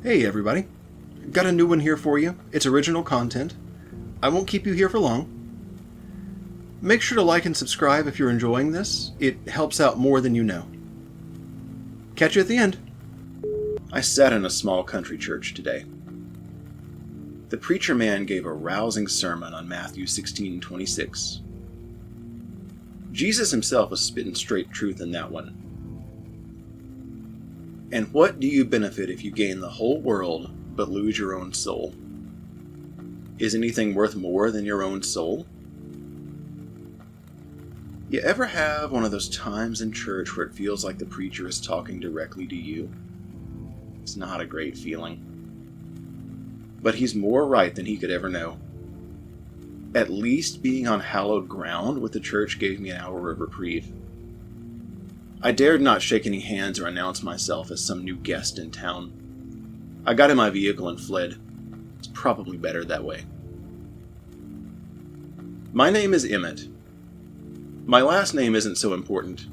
Hey everybody, got a new one here for you. It's original content. I won't keep you here for long. Make sure to like and subscribe if you're enjoying this. It helps out more than you know. Catch you at the end. I sat in a small country church today. The preacher man gave a rousing sermon on Matthew 16:26. Jesus himself was spitting straight truth in that one. And what do you benefit if you gain the whole world but lose your own soul? Is anything worth more than your own soul? You ever have one of those times in church where it feels like the preacher is talking directly to you? It's not a great feeling. But he's more right than he could ever know. At least being on hallowed ground with the church gave me an hour of reprieve. I dared not shake any hands or announce myself as some new guest in town. I got in my vehicle and fled. It's probably better that way. My name is Emmet. My last name isn't so important.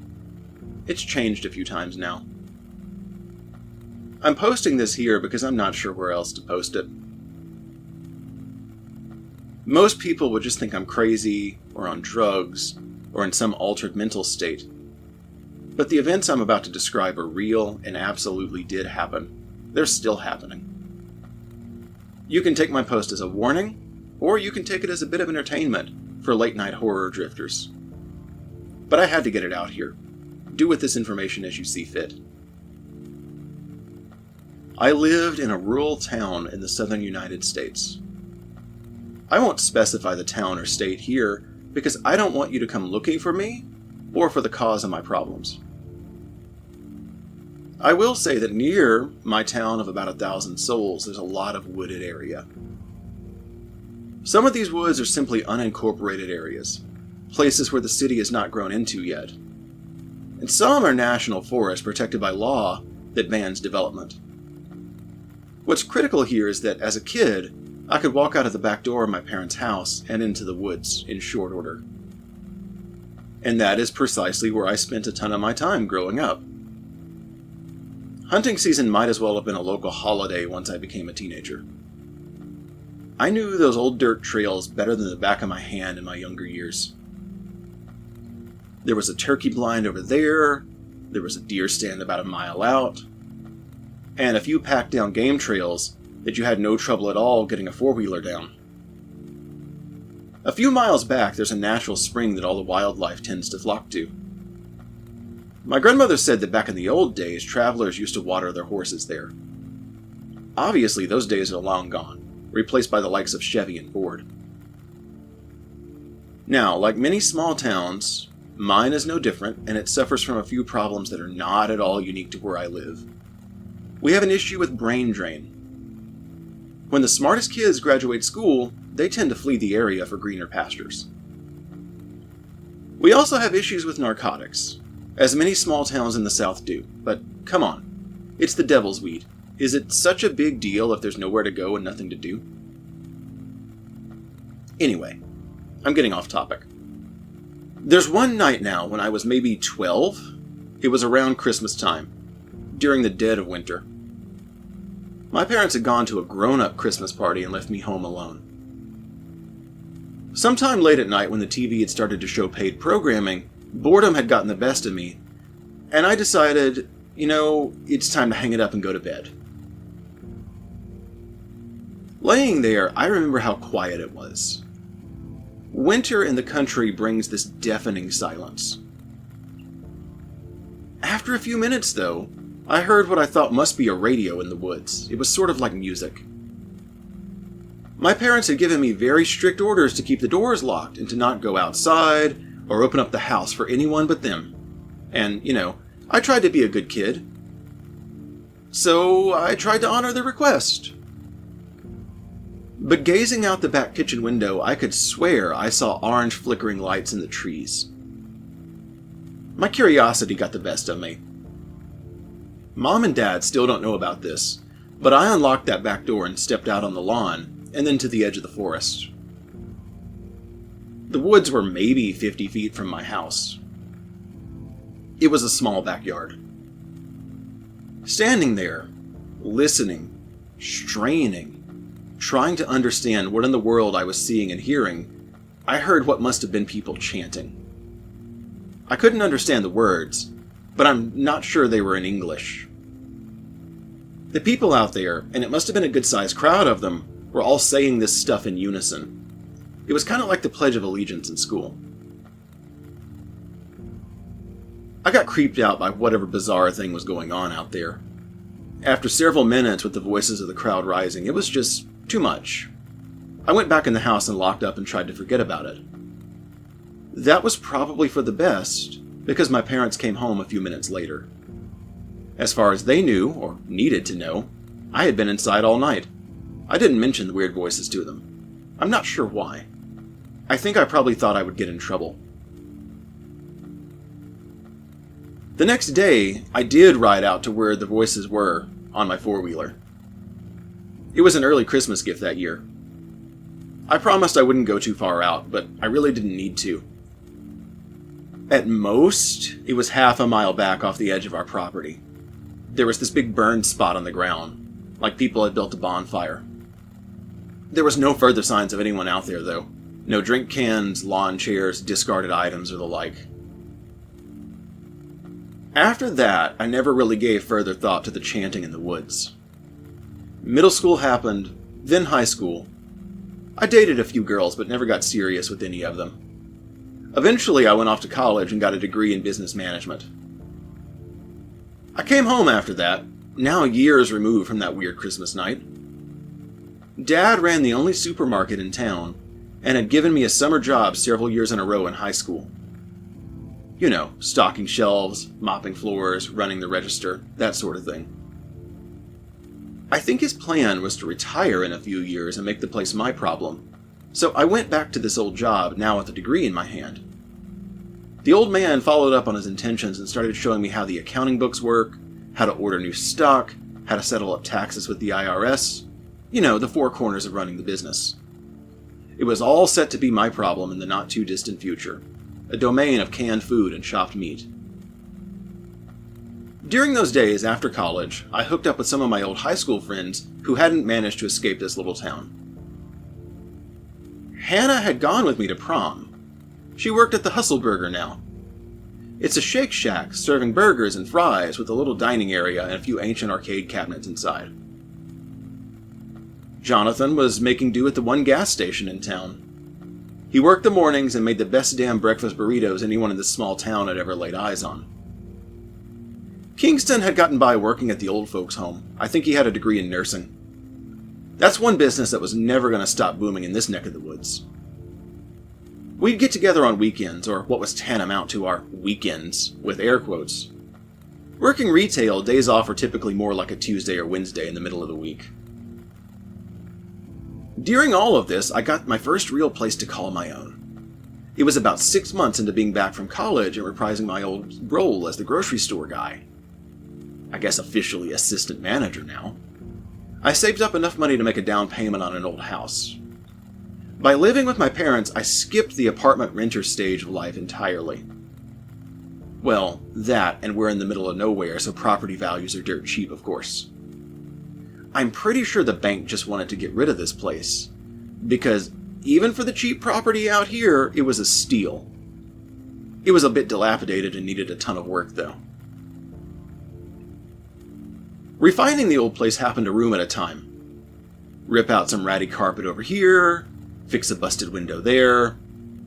It's changed a few times now. I'm posting this here because I'm not sure where else to post it. Most people would just think I'm crazy, or on drugs, or in some altered mental state. But the events I'm about to describe are real and absolutely did happen. They're still happening. You can take my post as a warning, or you can take it as a bit of entertainment for late-night horror drifters. But I had to get it out here. Do with this information as you see fit. I lived in a rural town in the southern United States. I won't specify the town or state here because I don't want you to come looking for me or for the cause of my problems. I will say that near my town of about 1,000 souls, there's a lot of wooded area. Some of these woods are simply unincorporated areas, places where the city is not grown into yet. And some are national forests protected by law that bans development. What's critical here is that as a kid, I could walk out of the back door of my parents' house and into the woods in short order. And that is precisely where I spent a ton of my time growing up. Hunting season might as well have been a local holiday once I became a teenager. I knew those old dirt trails better than the back of my hand in my younger years. There was a turkey blind over there was a deer stand about a mile out, and a few packed down game trails that you had no trouble at all getting a four-wheeler down. A few miles back, there's a natural spring that all the wildlife tends to flock to. My grandmother said that back in the old days, travelers used to water their horses there. Obviously, those days are long gone, replaced by the likes of Chevy and Ford. Now, like many small towns, mine is no different, and it suffers from a few problems that are not at all unique to where I live. We have an issue with brain drain. When the smartest kids graduate school, they tend to flee the area for greener pastures. We also have issues with narcotics, as many small towns in the South do, but come on, it's the devil's weed. Is it such a big deal if there's nowhere to go and nothing to do? Anyway, I'm getting off topic. There's one night now when I was maybe 12. It was around Christmas time, during the dead of winter. My parents had gone to a grown-up Christmas party and left me home alone. Sometime late at night when the TV had started to show paid programming, boredom had gotten the best of me, and I decided, it's time to hang it up and go to bed. Laying there, I remember how quiet it was. Winter in the country brings this deafening silence. After a few minutes, though, I heard what I thought must be a radio in the woods. It was sort of like music. My parents had given me very strict orders to keep the doors locked and to not go outside or open up the house for anyone but them. And, I tried to be a good kid. So I tried to honor their request. But gazing out the back kitchen window, I could swear I saw orange flickering lights in the trees. My curiosity got the best of me. Mom and Dad still don't know about this, but I unlocked that back door and stepped out on the lawn, and then to the edge of the forest. The woods were maybe 50 feet from my house. It was a small backyard. Standing there, listening, Straining, trying to understand what in the world I was seeing and hearing, I heard what must have been people chanting. I couldn't understand the words, but I'm not sure they were in English. The people out there, and it must have been a good-sized crowd of them, were all saying this stuff in unison. It was kind of like the Pledge of Allegiance in school. I got creeped out by whatever bizarre thing was going on out there. After several minutes with the voices of the crowd rising, it was just too much. I went back in the house and locked up and tried to forget about it. That was probably for the best, because my parents came home a few minutes later. As far as they knew, or needed to know, I had been inside all night. I didn't mention the weird voices to them. I'm not sure why. I think I probably thought I would get in trouble. The next day, I did ride out to where the voices were on my four-wheeler. It was an early Christmas gift that year. I promised I wouldn't go too far out, but I really didn't need to. At most, it was half a mile back off the edge of our property. There was this big burned spot on the ground, like people had built a bonfire. There was no further signs of anyone out there, though. No drink cans, lawn chairs, discarded items, or the like. After that, I never really gave further thought to the chanting in the woods. Middle school happened, then high school. I dated a few girls, but never got serious with any of them. Eventually, I went off to college and got a degree in business management. I came home after that, now years removed from that weird Christmas night. Dad ran the only supermarket in town, and had given me a summer job several years in a row in high school. You know, stocking shelves, mopping floors, running the register, that sort of thing. I think his plan was to retire in a few years and make the place my problem, so I went back to this old job, now with a degree in my hand. The old man followed up on his intentions and started showing me how the accounting books work, how to order new stock, how to settle up taxes with the IRS, you know, the four corners of running the business. It was all set to be my problem in the not-too-distant future. A domain of canned food and chopped meat. During those days after college, I hooked up with some of my old high school friends who hadn't managed to escape this little town. Hannah had gone with me to prom. She worked at the Hustle Burger now. It's a Shake Shack serving burgers and fries with a little dining area and a few ancient arcade cabinets inside. Jonathan was making do at the one gas station in town. He worked the mornings and made the best damn breakfast burritos anyone in this small town had ever laid eyes on. Kingston had gotten by working at the old folks' home. I think he had a degree in nursing. That's one business that was never going to stop booming in this neck of the woods. We'd get together on weekends, or what was tantamount to our weekends, with air quotes. Working retail, days off are typically more like a Tuesday or Wednesday in the middle of the week. During all of this, I got my first real place to call my own. It was about 6 months into being back from college and reprising my old role as the grocery store guy. I guess officially assistant manager now. I saved up enough money to make a down payment on an old house. By living with my parents, I skipped the apartment renter stage of life entirely. Well, that, and we're in the middle of nowhere, so property values are dirt cheap, of course. I'm pretty sure the bank just wanted to get rid of this place, because even for the cheap property out here, it was a steal. It was a bit dilapidated and needed a ton of work, though. Refining the old place happened a room at a time. Rip out some ratty carpet over here, fix a busted window there,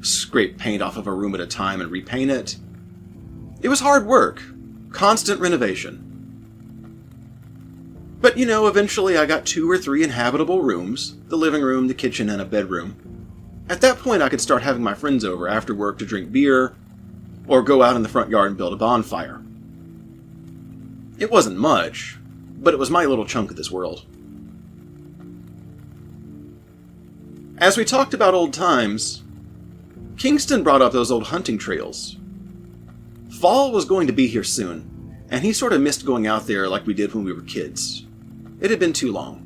scrape paint off of a room at a time and repaint it. It was hard work, constant renovation. But, you know, eventually I got 2 or 3 inhabitable rooms, the living room, the kitchen, and a bedroom. At that point, I could start having my friends over after work to drink beer, or go out in the front yard and build a bonfire. It wasn't much, but it was my little chunk of this world. As we talked about old times, Kingston brought up those old hunting trails. Fall was going to be here soon, and he sort of missed going out there like we did when we were kids. It had been too long.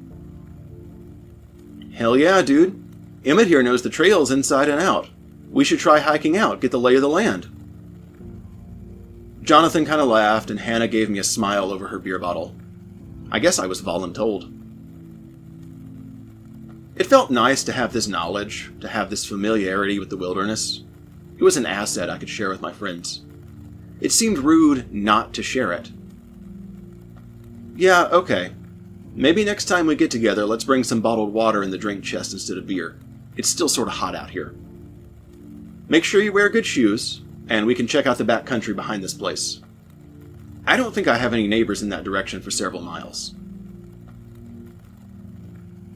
Hell yeah, dude. Emmet here knows the trails inside and out. We should try hiking out, get the lay of the land. Jonathan kind of laughed, and Hannah gave me a smile over her beer bottle. I guess I was voluntold. It felt nice to have this knowledge, to have this familiarity with the wilderness. It was an asset I could share with my friends. It seemed rude not to share it. Yeah, okay. Maybe next time we get together, let's bring some bottled water in the drink chest instead of beer. It's still sort of hot out here. Make sure you wear good shoes, and we can check out the back country behind this place. I don't think I have any neighbors in that direction for several miles.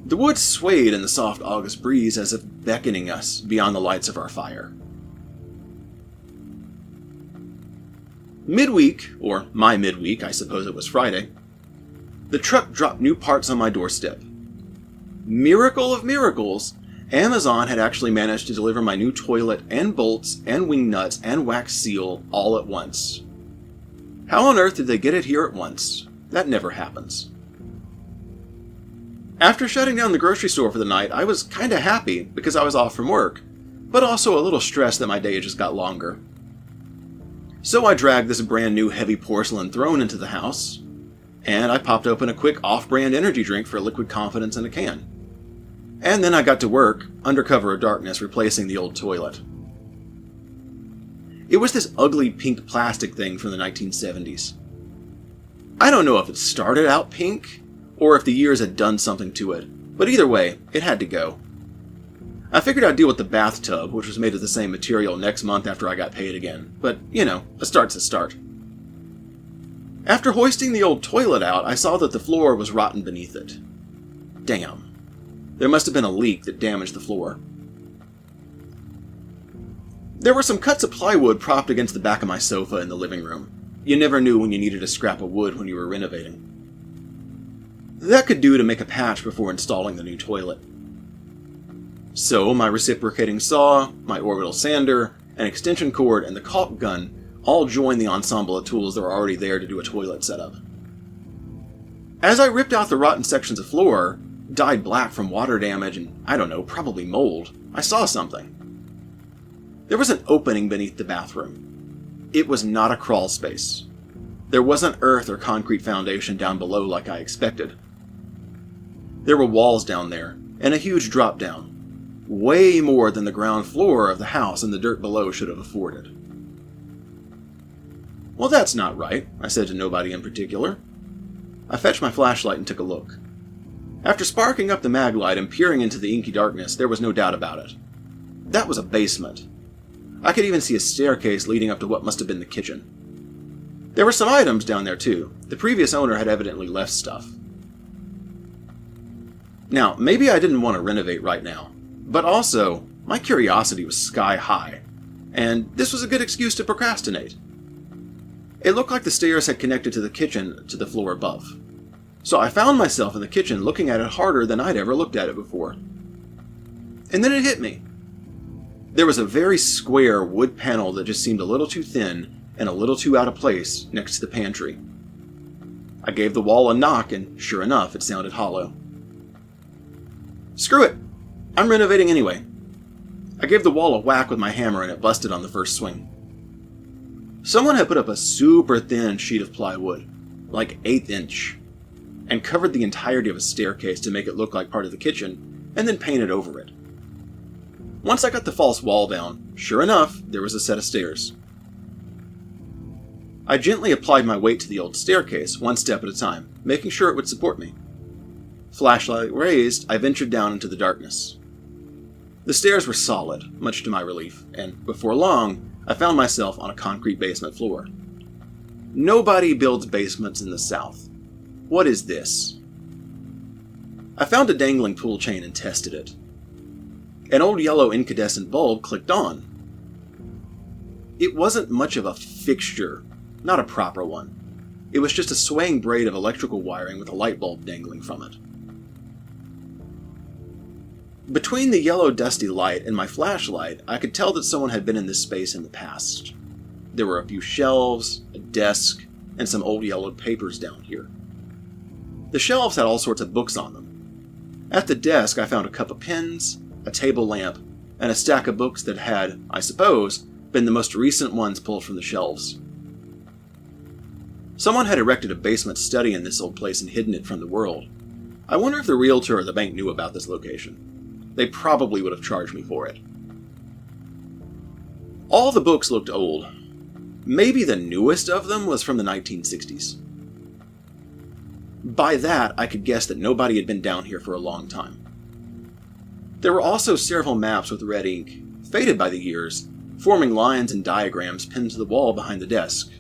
The woods swayed in the soft August breeze as if beckoning us beyond the lights of our fire. Midweek, or my midweek, I suppose it was Friday, the truck dropped new parts on my doorstep. Miracle of miracles, Amazon had actually managed to deliver my new toilet and bolts and wing nuts and wax seal all at once. How on earth did they get it here at once? That never happens. After shutting down the grocery store for the night, I was kinda happy because I was off from work, but also a little stressed that my day just got longer. So I dragged this brand new heavy porcelain throne into the house, and I popped open a quick off-brand energy drink for liquid confidence in a can. And then I got to work, under cover of darkness, replacing the old toilet. It was this ugly pink plastic thing from the 1970s. I don't know if it started out pink, or if the years had done something to it, but either way, it had to go. I figured I'd deal with the bathtub, which was made of the same material, next month after I got paid again, but, a start's a start. After hoisting the old toilet out, I saw that the floor was rotten beneath it. Damn. There must have been a leak that damaged the floor. There were some cuts of plywood propped against the back of my sofa in the living room. You never knew when you needed a scrap of wood when you were renovating. That could do to make a patch before installing the new toilet. So my reciprocating saw, my orbital sander, an extension cord, and the caulk gun all joined the ensemble of tools that were already there to do a toilet setup. As I ripped out the rotten sections of floor, dyed black from water damage and, probably mold, I saw something. There was an opening beneath the bathroom. It was not a crawl space. There wasn't earth or concrete foundation down below like I expected. There were walls down there, and a huge drop down. Way more than the ground floor of the house and the dirt below should have afforded. Well, that's not right, I said to nobody in particular. I fetched my flashlight and took a look. After sparking up the mag light and peering into the inky darkness, there was no doubt about it. That was a basement. I could even see a staircase leading up to what must have been the kitchen. There were some items down there too. The previous owner had evidently left stuff. Now, maybe I didn't want to renovate right now, but also, my curiosity was sky high, and this was a good excuse to procrastinate. It looked like the stairs had connected to the kitchen to the floor above. So I found myself in the kitchen looking at it harder than I'd ever looked at it before. And then it hit me. There was a very square wood panel that just seemed a little too thin and a little too out of place next to the pantry. I gave the wall a knock, and sure enough, it sounded hollow. Screw it! I'm renovating anyway. I gave the wall a whack with my hammer and it busted on the first swing. Someone had put up a super thin sheet of plywood, like 1/8 inch, and covered the entirety of a staircase to make it look like part of the kitchen, and then painted over it. Once I got the false wall down, sure enough, there was a set of stairs. I gently applied my weight to the old staircase, one step at a time, making sure it would support me. Flashlight raised, I ventured down into the darkness. The stairs were solid, much to my relief, and before long, I found myself on a concrete basement floor. Nobody builds basements in the South. What is this? I found a dangling tool chain and tested it. An old yellow incandescent bulb clicked on. It wasn't much of a fixture, not a proper one. It was just a swaying braid of electrical wiring with a light bulb dangling from it. Between the yellow dusty light and my flashlight, I could tell that someone had been in this space in the past. There were a few shelves, a desk, and some old yellowed papers down here. The shelves had all sorts of books on them. At the desk, I found a cup of pens, a table lamp, and a stack of books that had, I suppose, been the most recent ones pulled from the shelves. Someone had erected a basement study in this old place and hidden it from the world. I wonder if the realtor or the bank knew about this location. They probably would have charged me for it. All the books looked old. Maybe the newest of them was from the 1960s. By that, I could guess that nobody had been down here for a long time. There were also several maps with red ink, faded by the years, forming lines and diagrams pinned to the wall behind the desk.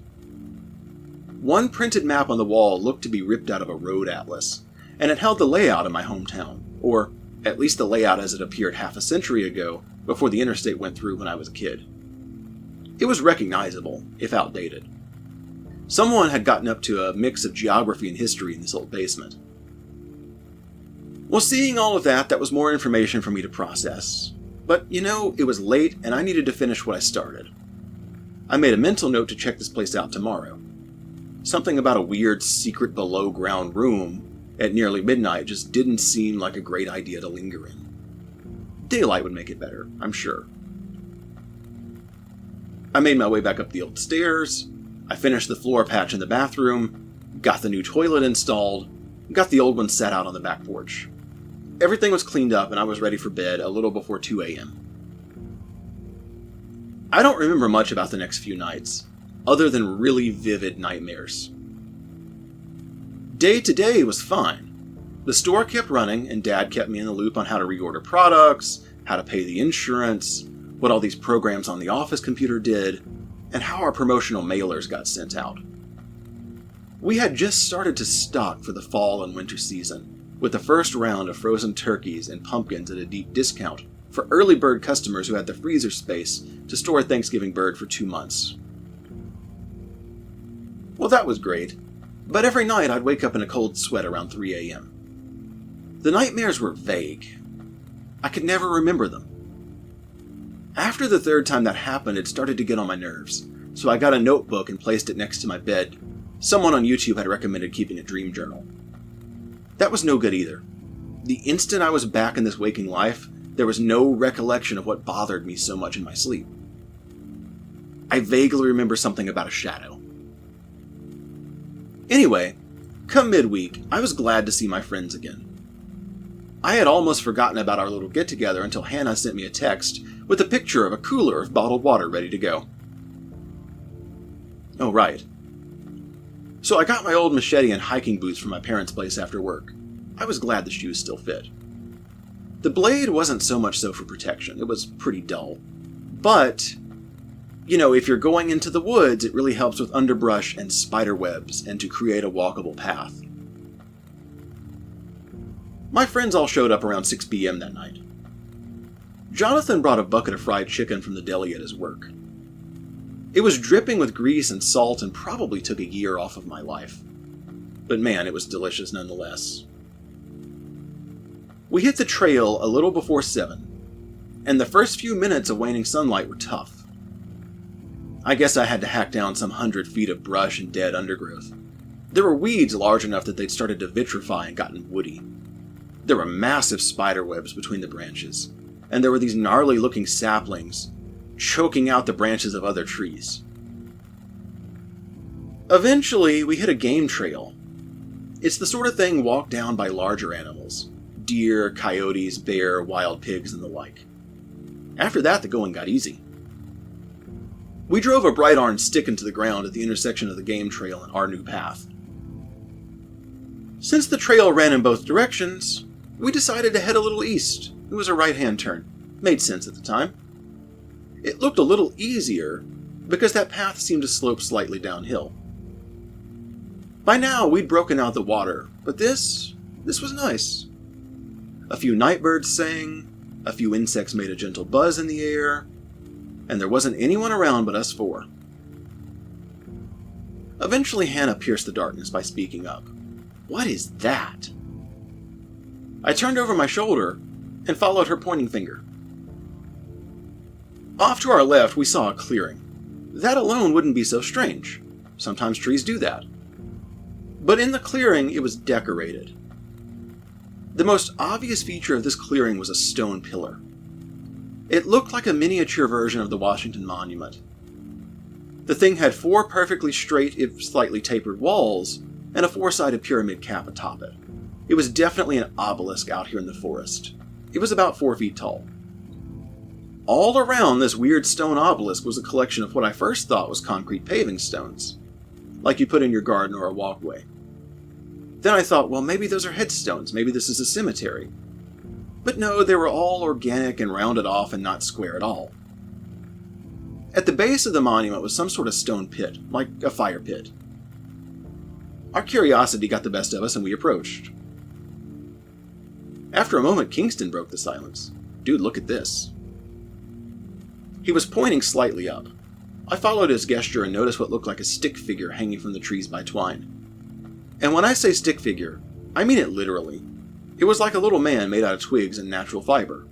One printed map on the wall looked to be ripped out of a road atlas, and it held the layout of my hometown, or at least the layout as it appeared half a century ago, before the interstate went through when I was a kid. It was recognizable, if outdated. Someone had gotten up to a mix of geography and history in this old basement. Well, seeing all of that was more information for me to process. But, it was late and I needed to finish what I started. I made a mental note to check this place out tomorrow. Something about a weird, secret below-ground room at nearly midnight just didn't seem like a great idea to linger in. Daylight would make it better, I'm sure. I made my way back up the old stairs, I finished the floor patch in the bathroom, got the new toilet installed, got the old one set out on the back porch. Everything was cleaned up and I was ready for bed a little before 2 a.m. I don't remember much about the next few nights, other than really vivid nightmares. Day to day was fine. The store kept running and Dad kept me in the loop on how to reorder products, how to pay the insurance, what all these programs on the office computer did, and how our promotional mailers got sent out. We had just started to stock for the fall and winter season, with the first round of frozen turkeys and pumpkins at a deep discount for early bird customers who had the freezer space to store a Thanksgiving bird for 2 months. Well, that was great, but every night I'd wake up in a cold sweat around 3 a.m. The nightmares were vague. I could never remember them. After the third time that happened, it started to get on my nerves, so I got a notebook and placed it next to my bed. Someone on YouTube had recommended keeping a dream journal. That was no good either. The instant I was back in this waking life, there was no recollection of what bothered me so much in my sleep. I vaguely remember something about a shadow. Anyway, come midweek, I was glad to see my friends again. I had almost forgotten about our little get-together until Hannah sent me a text with a picture of a cooler of bottled water ready to go. Oh, right. So I got my old machete and hiking boots from my parents' place after work. I was glad the shoes still fit. The blade wasn't so much so for protection, it was pretty dull. But, if you're going into the woods, it really helps with underbrush and spider webs and to create a walkable path. My friends all showed up around 6 p.m. that night. Jonathan brought a bucket of fried chicken from the deli at his work. It was dripping with grease and salt and probably took a year off of my life. But man, it was delicious nonetheless. We hit the trail a little before 7, and the first few minutes of waning sunlight were tough. I guess I had to hack down some 100 feet of brush and dead undergrowth. There were weeds large enough that they'd started to vitrify and gotten woody. There were massive spider webs between the branches, and there were these gnarly-looking saplings choking out the branches of other trees. Eventually, we hit a game trail. It's the sort of thing walked down by larger animals: deer, coyotes, bear, wild pigs, and the like. After that, the going got easy. We drove a bright orange stick into the ground at the intersection of the game trail and our new path. Since the trail ran in both directions, we decided to head a little east. It was a right-hand turn. Made sense at the time. It looked a little easier because that path seemed to slope slightly downhill. By now, we'd broken out the water, but this was nice. A few nightbirds sang, a few insects made a gentle buzz in the air, and there wasn't anyone around but us four. Eventually, Hannah pierced the darkness by speaking up. "What is that?" I turned over my shoulder and followed her pointing finger. Off to our left, we saw a clearing. That alone wouldn't be so strange. Sometimes trees do that. But in the clearing, it was decorated. The most obvious feature of this clearing was a stone pillar. It looked like a miniature version of the Washington Monument. The thing had 4 perfectly straight, if slightly tapered walls, and a 4-sided pyramid cap atop it. It was definitely an obelisk out here in the forest. It was about 4 feet tall. All around this weird stone obelisk was a collection of what I first thought was concrete paving stones, like you put in your garden or a walkway. Then I thought, well, maybe those are headstones, maybe this is a cemetery. But no, they were all organic and rounded off and not square at all. At the base of the monument was some sort of stone pit, like a fire pit. Our curiosity got the best of us and we approached. After a moment, Kingston broke the silence. Dude, look at this. He was pointing slightly up. I followed his gesture and noticed what looked like a stick figure hanging from the trees by twine. And when I say stick figure, I mean it literally. It was like a little man made out of twigs and natural fiber.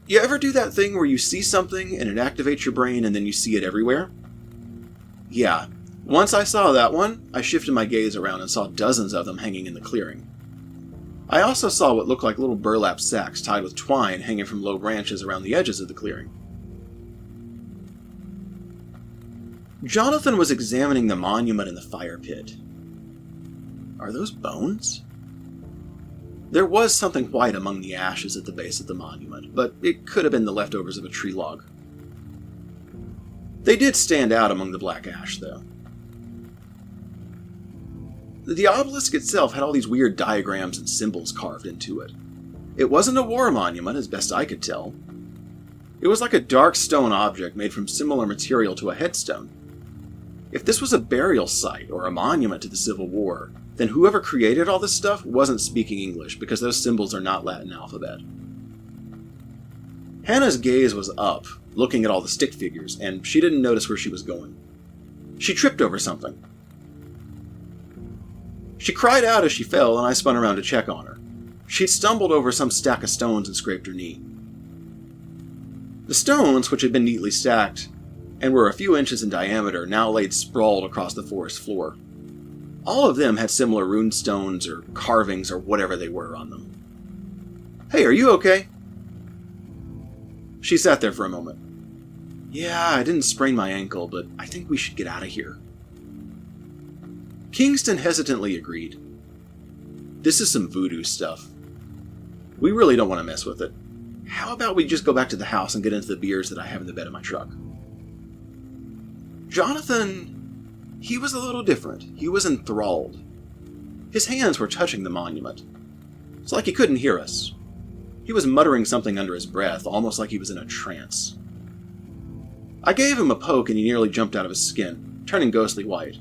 You ever do that thing where you see something and it activates your brain and then you see it everywhere? Yeah. Once I saw that one, I shifted my gaze around and saw dozens of them hanging in the clearing. I also saw what looked like little burlap sacks tied with twine hanging from low branches around the edges of the clearing. Jonathan was examining the monument in the fire pit. Are those bones? There was something white among the ashes at the base of the monument, but it could have been the leftovers of a tree log. They did stand out among the black ash, though. The obelisk itself had all these weird diagrams and symbols carved into it. It wasn't a war monument, as best I could tell. It was like a dark stone object made from similar material to a headstone. If this was a burial site or a monument to the Civil War, then whoever created all this stuff wasn't speaking English, because those symbols are not Latin alphabet. Hannah's gaze was up, looking at all the stick figures, and she didn't notice where she was going. She tripped over something. She cried out as she fell, and I spun around to check on her. She'd stumbled over some stack of stones and scraped her knee. The stones, which had been neatly stacked, and were a few inches in diameter, now laid sprawled across the forest floor. All of them had similar rune stones or carvings or whatever they were on them. Hey, are you okay? She sat there for a moment. Yeah, I didn't sprain my ankle, but I think we should get out of here. Kingston hesitantly agreed. This is some voodoo stuff. We really don't want to mess with it. How about we just go back to the house and get into the beers that I have in the bed of my truck? Jonathan, he was a little different. He was enthralled. His hands were touching the monument. It's like he couldn't hear us. He was muttering something under his breath, almost like he was in a trance. I gave him a poke and he nearly jumped out of his skin, turning ghostly white.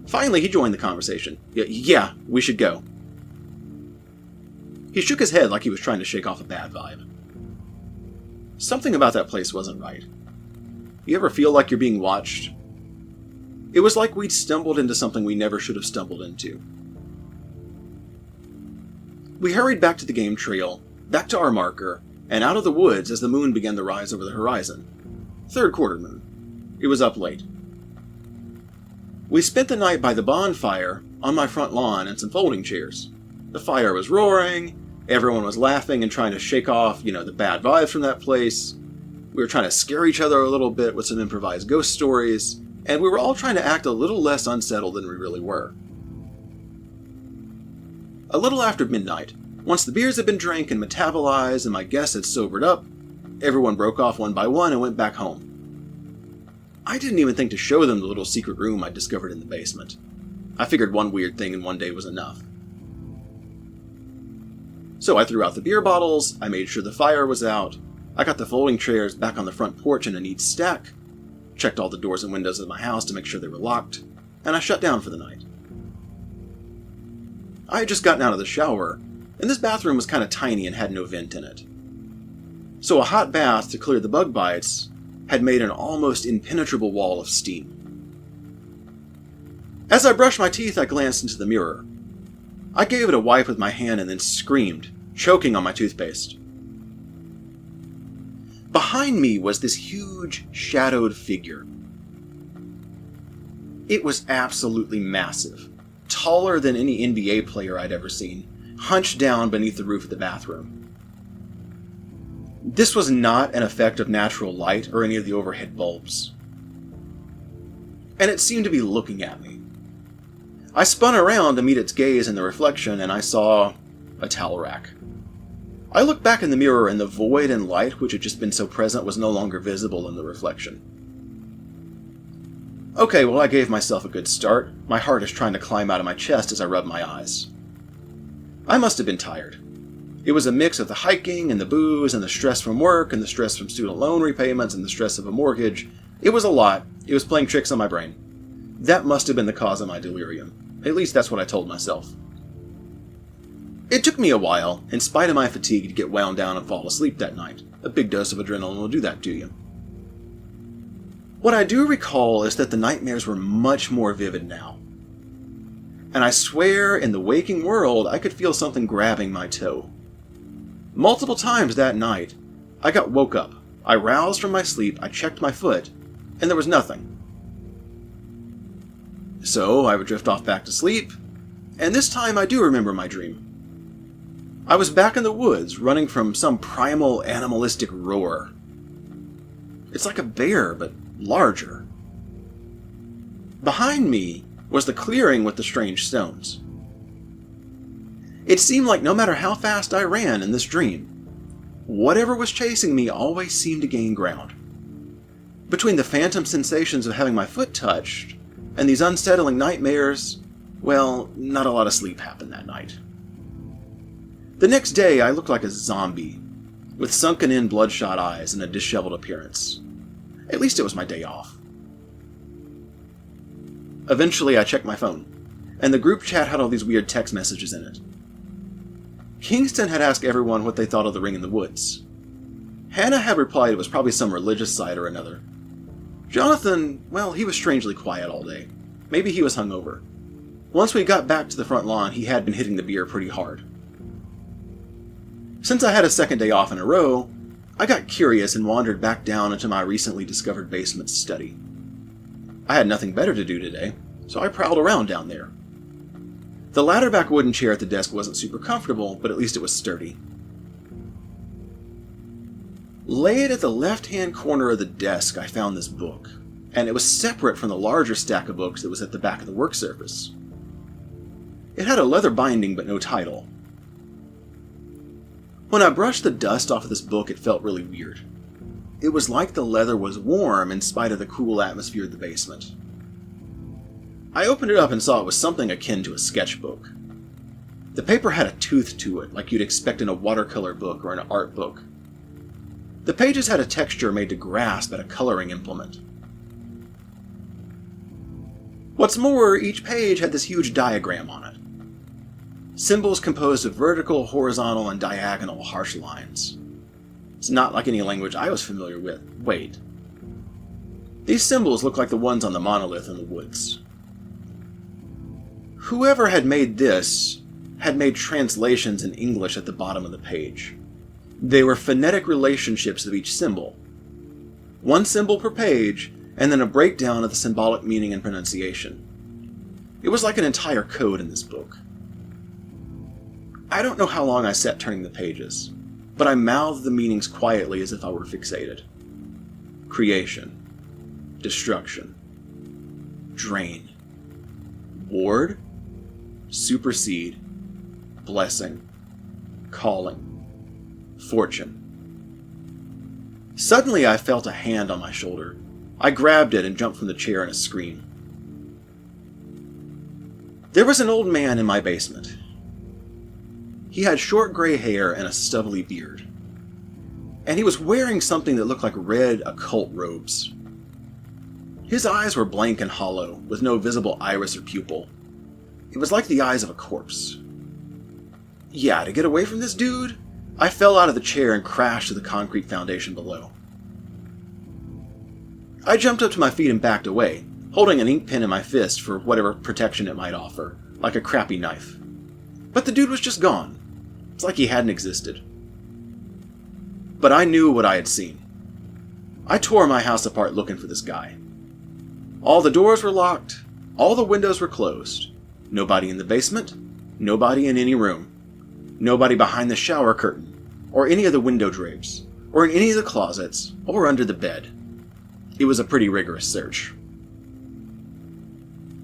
Finally, he joined the conversation. Yeah, we should go. He shook his head like he was trying to shake off a bad vibe. Something about that place wasn't right. You ever feel like you're being watched? It was like we'd stumbled into something we never should have stumbled into. We hurried back to the game trail, back to our marker, and out of the woods as the moon began to rise over the horizon. Third quarter moon. It was up late. We spent the night by the bonfire, on my front lawn, and some folding chairs. The fire was roaring, everyone was laughing and trying to shake off, the bad vibes from that place. We were trying to scare each other a little bit with some improvised ghost stories, and we were all trying to act a little less unsettled than we really were. A little after midnight, once the beers had been drank and metabolized and my guests had sobered up, everyone broke off one by one and went back home. I didn't even think to show them the little secret room I'd discovered in the basement. I figured one weird thing in one day was enough. So I threw out the beer bottles, I made sure the fire was out, I got the folding chairs back on the front porch in a neat stack, checked all the doors and windows of my house to make sure they were locked, and I shut down for the night. I had just gotten out of the shower, and this bathroom was kind of tiny and had no vent in it. So a hot bath to clear the bug bites had made an almost impenetrable wall of steam. As I brushed my teeth, I glanced into the mirror. I gave it a wipe with my hand and then screamed, choking on my toothpaste. Behind me was this huge, shadowed figure. It was absolutely massive, taller than any NBA player I'd ever seen, hunched down beneath the roof of the bathroom. This was not an effect of natural light or any of the overhead bulbs. And it seemed to be looking at me. I spun around to meet its gaze in the reflection, and I saw a towel rack. I looked back in the mirror and the void and light which had just been so present was no longer visible in the reflection. Okay, well, I gave myself a good start. My heart is trying to climb out of my chest as I rub my eyes. I must have been tired. It was a mix of the hiking and the booze and the stress from work and the stress from student loan repayments and the stress of a mortgage. It was a lot. It was playing tricks on my brain. That must have been the cause of my delirium. At least that's what I told myself. It took me a while, in spite of my fatigue, to get wound down and fall asleep that night. A big dose of adrenaline will do that to you. What I do recall is that the nightmares were much more vivid now. And I swear, in the waking world, I could feel something grabbing my toe. Multiple times that night, I got woke up. I roused from my sleep, I checked my foot, and there was nothing. So I would drift off back to sleep, and this time I do remember my dream. I was back in the woods, running from some primal animalistic roar. It's like a bear, but larger. Behind me was the clearing with the strange stones. It seemed like no matter how fast I ran in this dream, whatever was chasing me always seemed to gain ground. Between the phantom sensations of having my foot touched and these unsettling nightmares, well, not a lot of sleep happened that night. The next day, I looked like a zombie, with sunken-in bloodshot eyes and a disheveled appearance. At least it was my day off. Eventually, I checked my phone, and the group chat had all these weird text messages in it. Kingston had asked everyone what they thought of the ring in the woods. Hannah had replied it was probably some religious site or another. Jonathan, well, he was strangely quiet all day. Maybe he was hungover. Once we got back to the front lawn, he had been hitting the beer pretty hard. Since I had a second day off in a row, I got curious and wandered back down into my recently discovered basement to study. I had nothing better to do today, so I prowled around down there. The ladder-back wooden chair at the desk wasn't super comfortable, but at least it was sturdy. Laid at the left-hand corner of the desk, I found this book, and it was separate from the larger stack of books that was at the back of the work surface. It had a leather binding, but no title. When I brushed the dust off of this book, it felt really weird. It was like the leather was warm in spite of the cool atmosphere of the basement. I opened it up and saw it was something akin to a sketchbook. The paper had a tooth to it, like you'd expect in a watercolor book or an art book. The pages had a texture made to grasp at a coloring implement. What's more, each page had this huge diagram on it. Symbols composed of vertical, horizontal, and diagonal harsh lines. It's not like any language I was familiar with. Wait. These symbols look like the ones on the monolith in the woods. Whoever had made this had made translations in English at the bottom of the page. They were phonetic relationships of each symbol. One symbol per page, and then a breakdown of the symbolic meaning and pronunciation. It was like an entire code in this book. I don't know how long I sat turning the pages, but I mouthed the meanings quietly as if I were fixated. Creation. Destruction. Drain. Ward. Supersede. Blessing. Calling. Fortune. Suddenly I felt a hand on my shoulder. I grabbed it and jumped from the chair in a scream. There was an old man in my basement. He had short gray hair and a stubbly beard. And he was wearing something that looked like red occult robes. His eyes were blank and hollow, with no visible iris or pupil. It was like the eyes of a corpse. Yeah, to get away from this dude, I fell out of the chair and crashed to the concrete foundation below. I jumped up to my feet and backed away, holding an ink pen in my fist for whatever protection it might offer, like a crappy knife. But the dude was just gone. It's like he hadn't existed. But I knew what I had seen. I tore my house apart looking for this guy. All the doors were locked, all the windows were closed. Nobody in the basement, nobody in any room. Nobody behind the shower curtain, or any of the window drapes, or in any of the closets, or under the bed. It was a pretty rigorous search.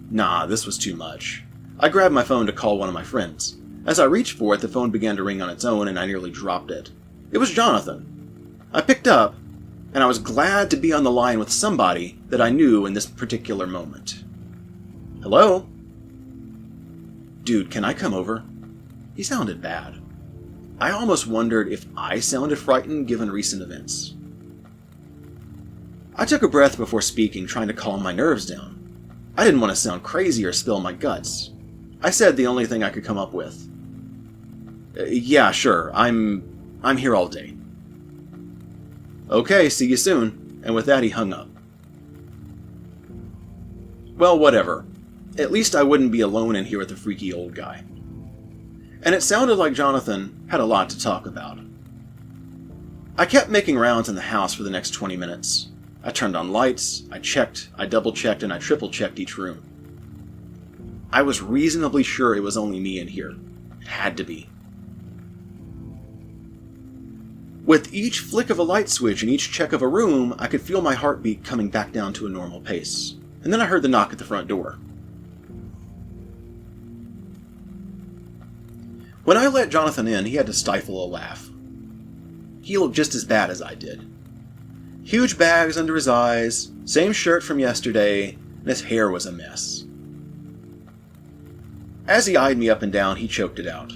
Nah, this was too much. I grabbed my phone to call one of my friends. As I reached for it, the phone began to ring on its own and I nearly dropped it. It was Jonathan. I picked up, and I was glad to be on the line with somebody that I knew in this particular moment. Hello? Dude, can I come over? He sounded bad. I almost wondered if I sounded frightened given recent events. I took a breath before speaking, trying to calm my nerves down. I didn't want to sound crazy or spill my guts. I said the only thing I could come up with. Yeah, sure, I'm here all day. Okay, see you soon. And with that, he hung up. Well, whatever. At least I wouldn't be alone in here with the freaky old guy. And it sounded like Jonathan had a lot to talk about. I kept making rounds in the house for the next 20 minutes. I turned on lights, I checked, I double-checked, and I triple-checked each room. I was reasonably sure it was only me in here. It had to be. With each flick of a light switch and each check of a room, I could feel my heartbeat coming back down to a normal pace. And then I heard the knock at the front door. When I let Jonathan in, he had to stifle a laugh. He looked just as bad as I did. Huge bags under his eyes, same shirt from yesterday, and his hair was a mess. As he eyed me up and down, he choked it out.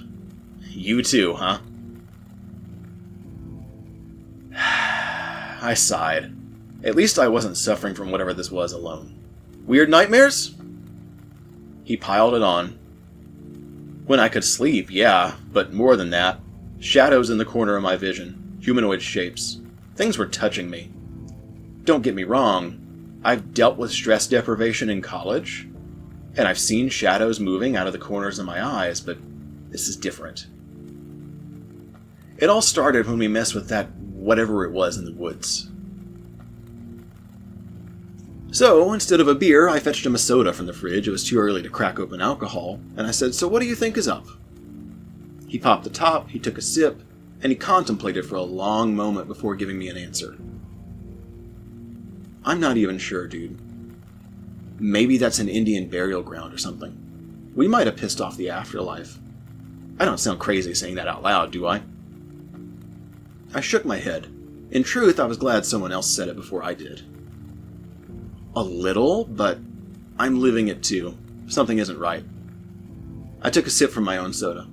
You too, huh? I sighed. At least I wasn't suffering from whatever this was alone. Weird nightmares? He piled it on. When I could sleep, yeah, but more than that. Shadows in the corner of my vision. Humanoid shapes. Things were touching me. Don't get me wrong. I've dealt with stress deprivation in college, and I've seen shadows moving out of the corners of my eyes, but this is different. It all started when we messed with that whatever it was in the woods. So, instead of a beer, I fetched him a soda from the fridge. It was too early to crack open alcohol, and I said, "So what do you think is up?" He popped the top, he took a sip, and he contemplated for a long moment before giving me an answer. I'm not even sure, dude. Maybe that's an Indian burial ground or something. We might have pissed off the afterlife. I don't sound crazy saying that out loud, do I? I shook my head. In truth, I was glad someone else said it before I did. A little, but I'm living it too. Something isn't right. I took a sip from my own soda.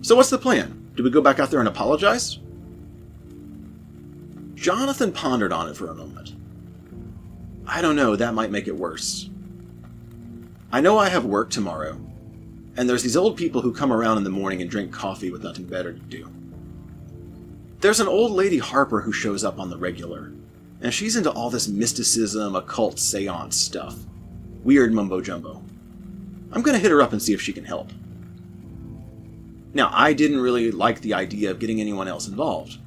So what's the plan? Do we go back out there and apologize? Jonathan pondered on it for a moment. I don't know, that might make it worse. I know I have work tomorrow, and there's these old people who come around in the morning and drink coffee with nothing better to do. There's an old lady Harper who shows up on the regular, and she's into all this mysticism, occult seance stuff. Weird mumbo-jumbo. I'm gonna hit her up and see if she can help. Now, I didn't really like the idea of getting anyone else involved.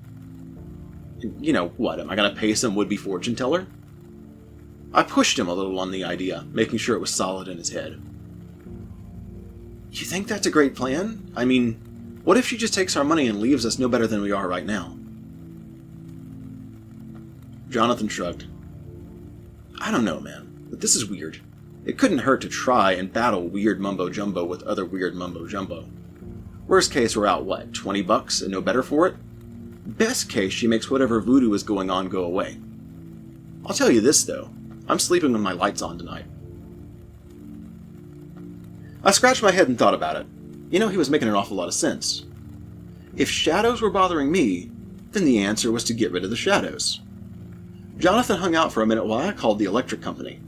You know, what, am I gonna pay some would-be fortune teller? I pushed him a little on the idea, making sure it was solid in his head. You think that's a great plan? I mean, what if she just takes our money and leaves us no better than we are right now? Jonathan shrugged. I don't know, man, but this is weird. It couldn't hurt to try and battle weird mumbo-jumbo with other weird mumbo-jumbo. Worst case, we're out, what, $20 and no better for it? Best case, she makes whatever voodoo is going on go away. I'll tell you this, though. I'm sleeping with my lights on tonight. I scratched my head and thought about it. You know, he was making an awful lot of sense. If shadows were bothering me, then the answer was to get rid of the shadows. Jonathan hung out for a minute while I called the electric company.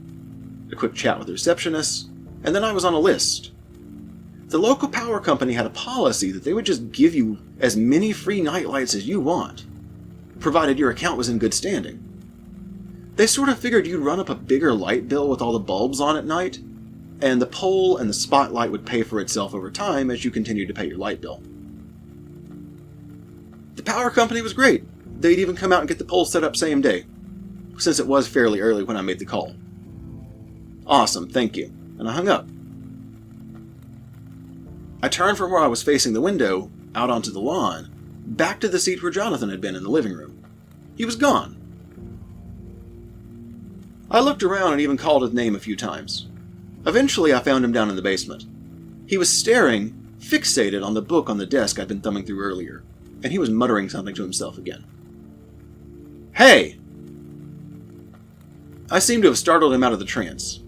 A quick chat with the receptionist, and then I was on a list. The local power company had a policy that they would just give you as many free nightlights as you want, provided your account was in good standing. They sort of figured you'd run up a bigger light bill with all the bulbs on at night, and the pole and the spotlight would pay for itself over time as you continued to pay your light bill. The power company was great. They'd even come out and get the pole set up same day, since it was fairly early when I made the call. Awesome, thank you. And I hung up. I turned from where I was facing the window, out onto the lawn, back to the seat where Jonathan had been in the living room. He was gone. I looked around and even called his name a few times. Eventually, I found him down in the basement. He was staring, fixated on the book on the desk I'd been thumbing through earlier, and he was muttering something to himself again. "Hey!" I seemed to have startled him out of the trance.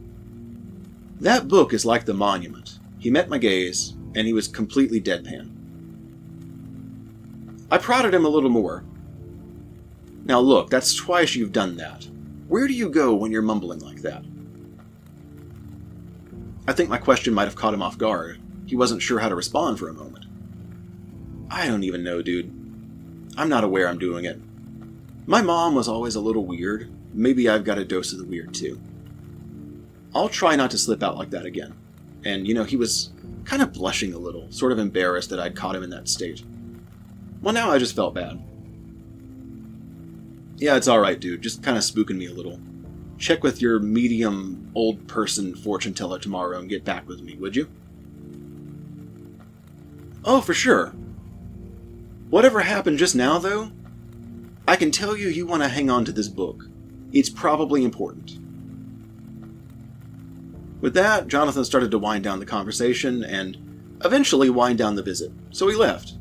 That book is like the monument. He met my gaze, and he was completely deadpan. I prodded him a little more. "Now look, that's twice you've done that. Where do you go when you're mumbling like that?" I think my question might have caught him off guard. He wasn't sure how to respond for a moment. "I don't even know, dude. I'm not aware I'm doing it. My mom was always a little weird. Maybe I've got a dose of the weird too. I'll try not to slip out like that again." And, he was kind of blushing a little, sort of embarrassed that I'd caught him in that state. Well, now I just felt bad. "Yeah, it's alright, dude. Just kind of spooking me a little. Check with your medium old person fortune teller tomorrow and get back with me, would you?" "Oh, for sure. Whatever happened just now, though, I can tell you want to hang on to this book. It's probably important." With that, Jonathan started to wind down the conversation and eventually wind down the visit, so he left.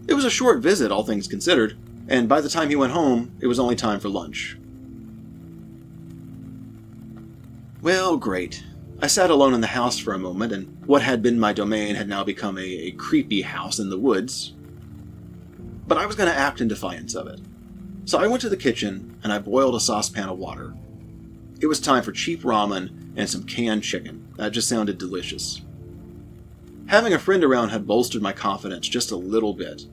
It was a short visit, all things considered, and by the time he went home, it was only time for lunch. Well, great. I sat alone in the house for a moment, and what had been my domain had now become a creepy house in the woods. But I was going to act in defiance of it. So I went to the kitchen, and I boiled a saucepan of water. It was time for cheap ramen and some canned chicken. That just sounded delicious. Having a friend around had bolstered my confidence just a little bit.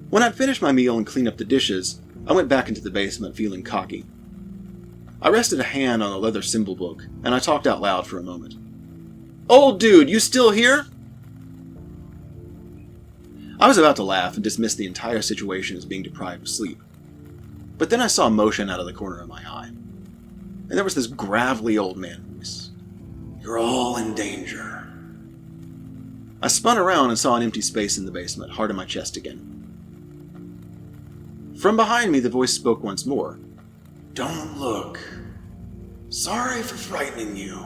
When I'd finished my meal and cleaned up the dishes, I went back into the basement feeling cocky. I rested a hand on a leather symbol book, and I talked out loud for a moment. "Old dude, you still here?" I was about to laugh and dismiss the entire situation as being deprived of sleep. But then I saw motion out of the corner of my eye. And there was this gravelly old man voice. "You're all in danger." I spun around and saw an empty space in the basement, hard in my chest again. From behind me, the voice spoke once more. "Don't look. Sorry for frightening you.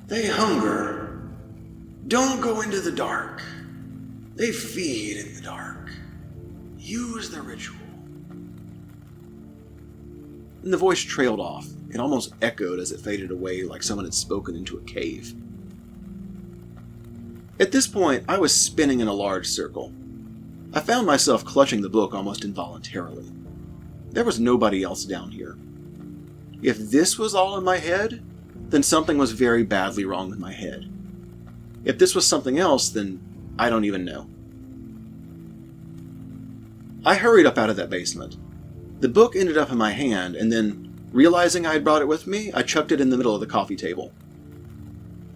They hunger. Don't go into the dark. They feed in the dark. Use the ritual." And the voice trailed off. It almost echoed as it faded away like someone had spoken into a cave. At this point, I was spinning in a large circle. I found myself clutching the book almost involuntarily. There was nobody else down here. If this was all in my head, then something was very badly wrong with my head. If this was something else, then I don't even know. I hurried up out of that basement. The book ended up in my hand, and then, realizing I had brought it with me, I chucked it in the middle of the coffee table.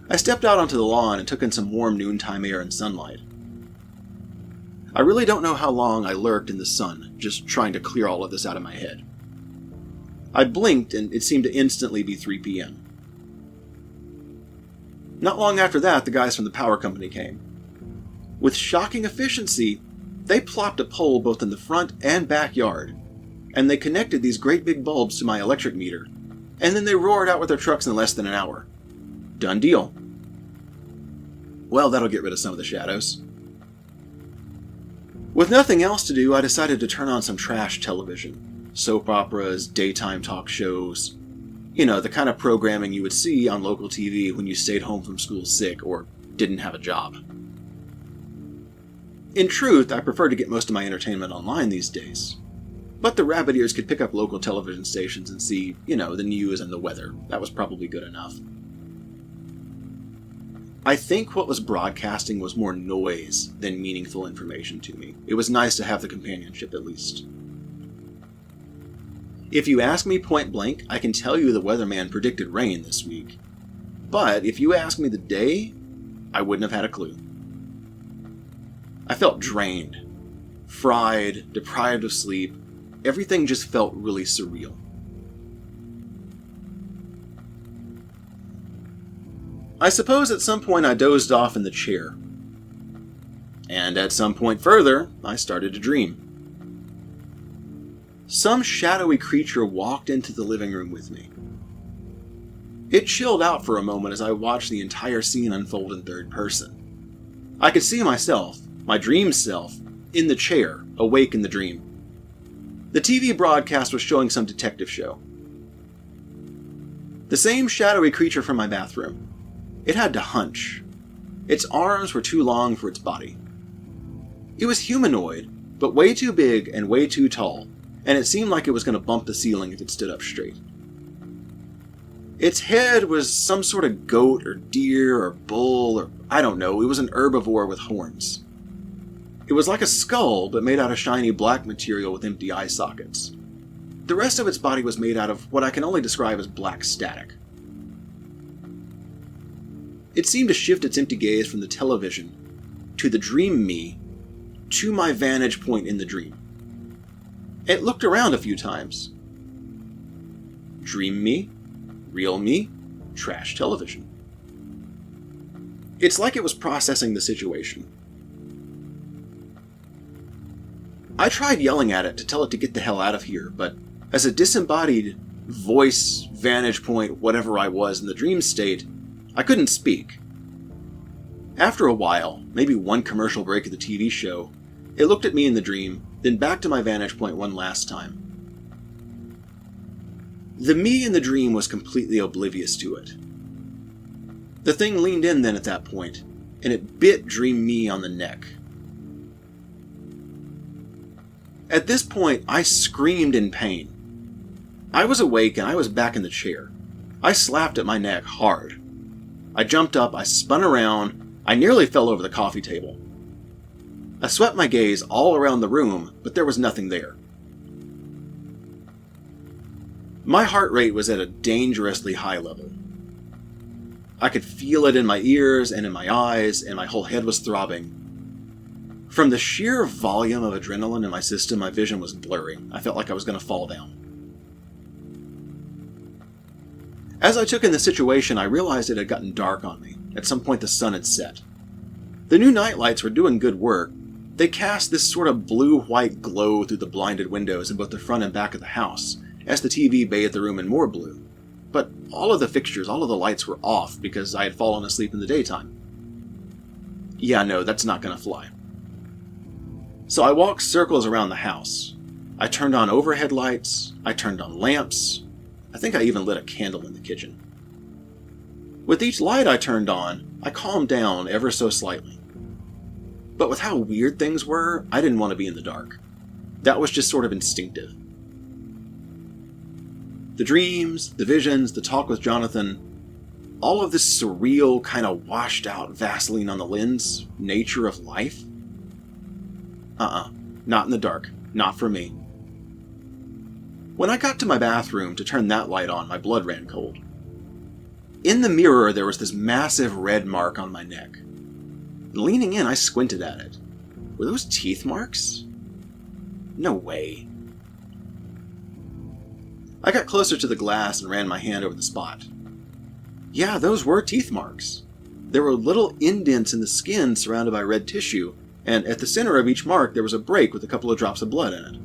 I stepped out onto the lawn and took in some warm noontime air and sunlight. I really don't know how long I lurked in the sun, just trying to clear all of this out of my head. I blinked, and it seemed to instantly be 3 p.m. Not long after that, the guys from the power company came. With shocking efficiency, they plopped a pole both in the front and backyard, and they connected these great big bulbs to my electric meter, and then they roared out with their trucks in less than an hour. Done deal. Well, that'll get rid of some of the shadows. With nothing else to do, I decided to turn on some trash television. Soap operas, daytime talk shows. The kind of programming you would see on local TV when you stayed home from school sick or didn't have a job. In truth, I prefer to get most of my entertainment online these days. But the rabbit ears could pick up local television stations and see, the news and the weather. That was probably good enough. I think what was broadcasting was more noise than meaningful information to me. It was nice to have the companionship at least. If you ask me point blank, I can tell you the weatherman predicted rain this week. But if you ask me the day, I wouldn't have had a clue. I felt drained, fried, deprived of sleep. Everything just felt really surreal. I suppose at some point I dozed off in the chair. And at some point further, I started to dream. Some shadowy creature walked into the living room with me. It chilled out for a moment as I watched the entire scene unfold in third person. I could see myself, my dream self, in the chair, awake in the dream. The TV broadcast was showing some detective show. The same shadowy creature from my bathroom. It had to hunch. Its arms were too long for its body. It was humanoid, but way too big and way too tall, and it seemed like it was going to bump the ceiling if it stood up straight. Its head was some sort of goat or deer or bull or I don't know, it was an herbivore with horns. It was like a skull, but made out of shiny black material with empty eye sockets. The rest of its body was made out of what I can only describe as black static. It seemed to shift its empty gaze from the television to the dream me to my vantage point in the dream. It looked around a few times. Dream me, real me, trash television. It's like it was processing the situation. I tried yelling at it to tell it to get the hell out of here, but as a disembodied voice, vantage point, whatever I was in the dream state, I couldn't speak. After a while, maybe one commercial break of the TV show, it looked at me in the dream, then back to my vantage point one last time. The me in the dream was completely oblivious to it. The thing leaned in then at that point, and it bit dream me on the neck. At this point, I screamed in pain. I was awake and I was back in the chair. I slapped at my neck hard. I jumped up, I spun around, I nearly fell over the coffee table. I swept my gaze all around the room, but there was nothing there. My heart rate was at a dangerously high level. I could feel it in my ears and in my eyes, and my whole head was throbbing. From the sheer volume of adrenaline in my system, my vision was blurry. I felt like I was going to fall down. As I took in the situation, I realized it had gotten dark on me. At some point, the sun had set. The new nightlights were doing good work. They cast this sort of blue-white glow through the blinded windows in both the front and back of the house, as the TV bathed the room in more blue. But all of the fixtures, all of the lights were off because I had fallen asleep in the daytime. Yeah, no, that's not going to fly. So I walked circles around the house. I turned on overhead lights. I turned on lamps. I think I even lit a candle in the kitchen. With each light I turned on, I calmed down ever so slightly. But with how weird things were, I didn't want to be in the dark. That was just sort of instinctive. The dreams, the visions, the talk with Jonathan, all of this surreal, kind of washed out Vaseline on the lens nature of life? Not in the dark. Not for me. When I got to my bathroom to turn that light on, my blood ran cold. In the mirror, there was this massive red mark on my neck. Leaning in, I squinted at it. Were those teeth marks? No way. I got closer to the glass and ran my hand over the spot. Yeah, those were teeth marks. There were little indents in the skin surrounded by red tissue, and at the center of each mark there was a break with a couple of drops of blood in it.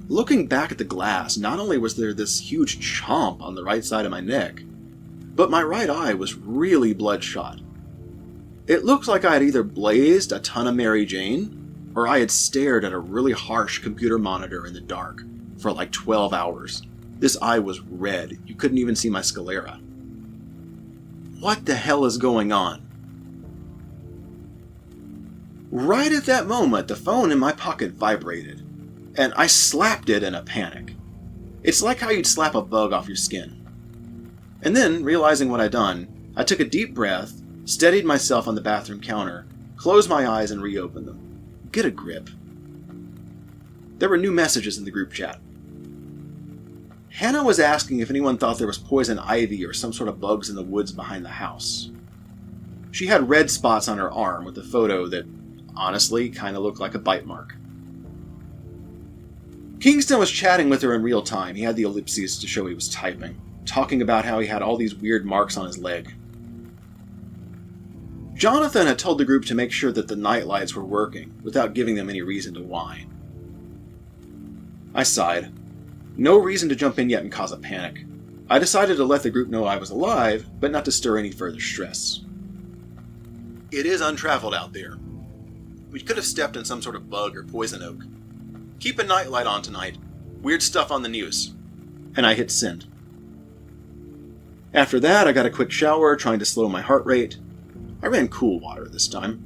Looking back at the glass, not only was there this huge chomp on the right side of my neck, but my right eye was really bloodshot. It looked like I had either blazed a ton of Mary Jane, or I had stared at a really harsh computer monitor in the dark for like 12 hours. This eye was red. You couldn't even see my sclera. What the hell is going on? Right at that moment, the phone in my pocket vibrated, and I slapped it in a panic. It's like how you'd slap a bug off your skin. And then, realizing what I'd done, I took a deep breath, steadied myself on the bathroom counter, closed my eyes and reopened them. Get a grip. There were new messages in the group chat. Hannah was asking if anyone thought there was poison ivy or some sort of bugs in the woods behind the house. She had red spots on her arm with a photo that, honestly, kind of looked like a bite mark. Kingston was chatting with her in real time. He had the ellipses to show he was typing, talking about how he had all these weird marks on his leg. Jonathan had told the group to make sure that the night lights were working, without giving them any reason to whine. I sighed. No reason to jump in yet and cause a panic. I decided to let the group know I was alive, but not to stir any further stress. It is untraveled out there. We could have stepped in some sort of bug or poison oak. Keep a nightlight on tonight. Weird stuff on the news. And I hit send. After that, I got a quick shower, trying to slow my heart rate. I ran cool water this time,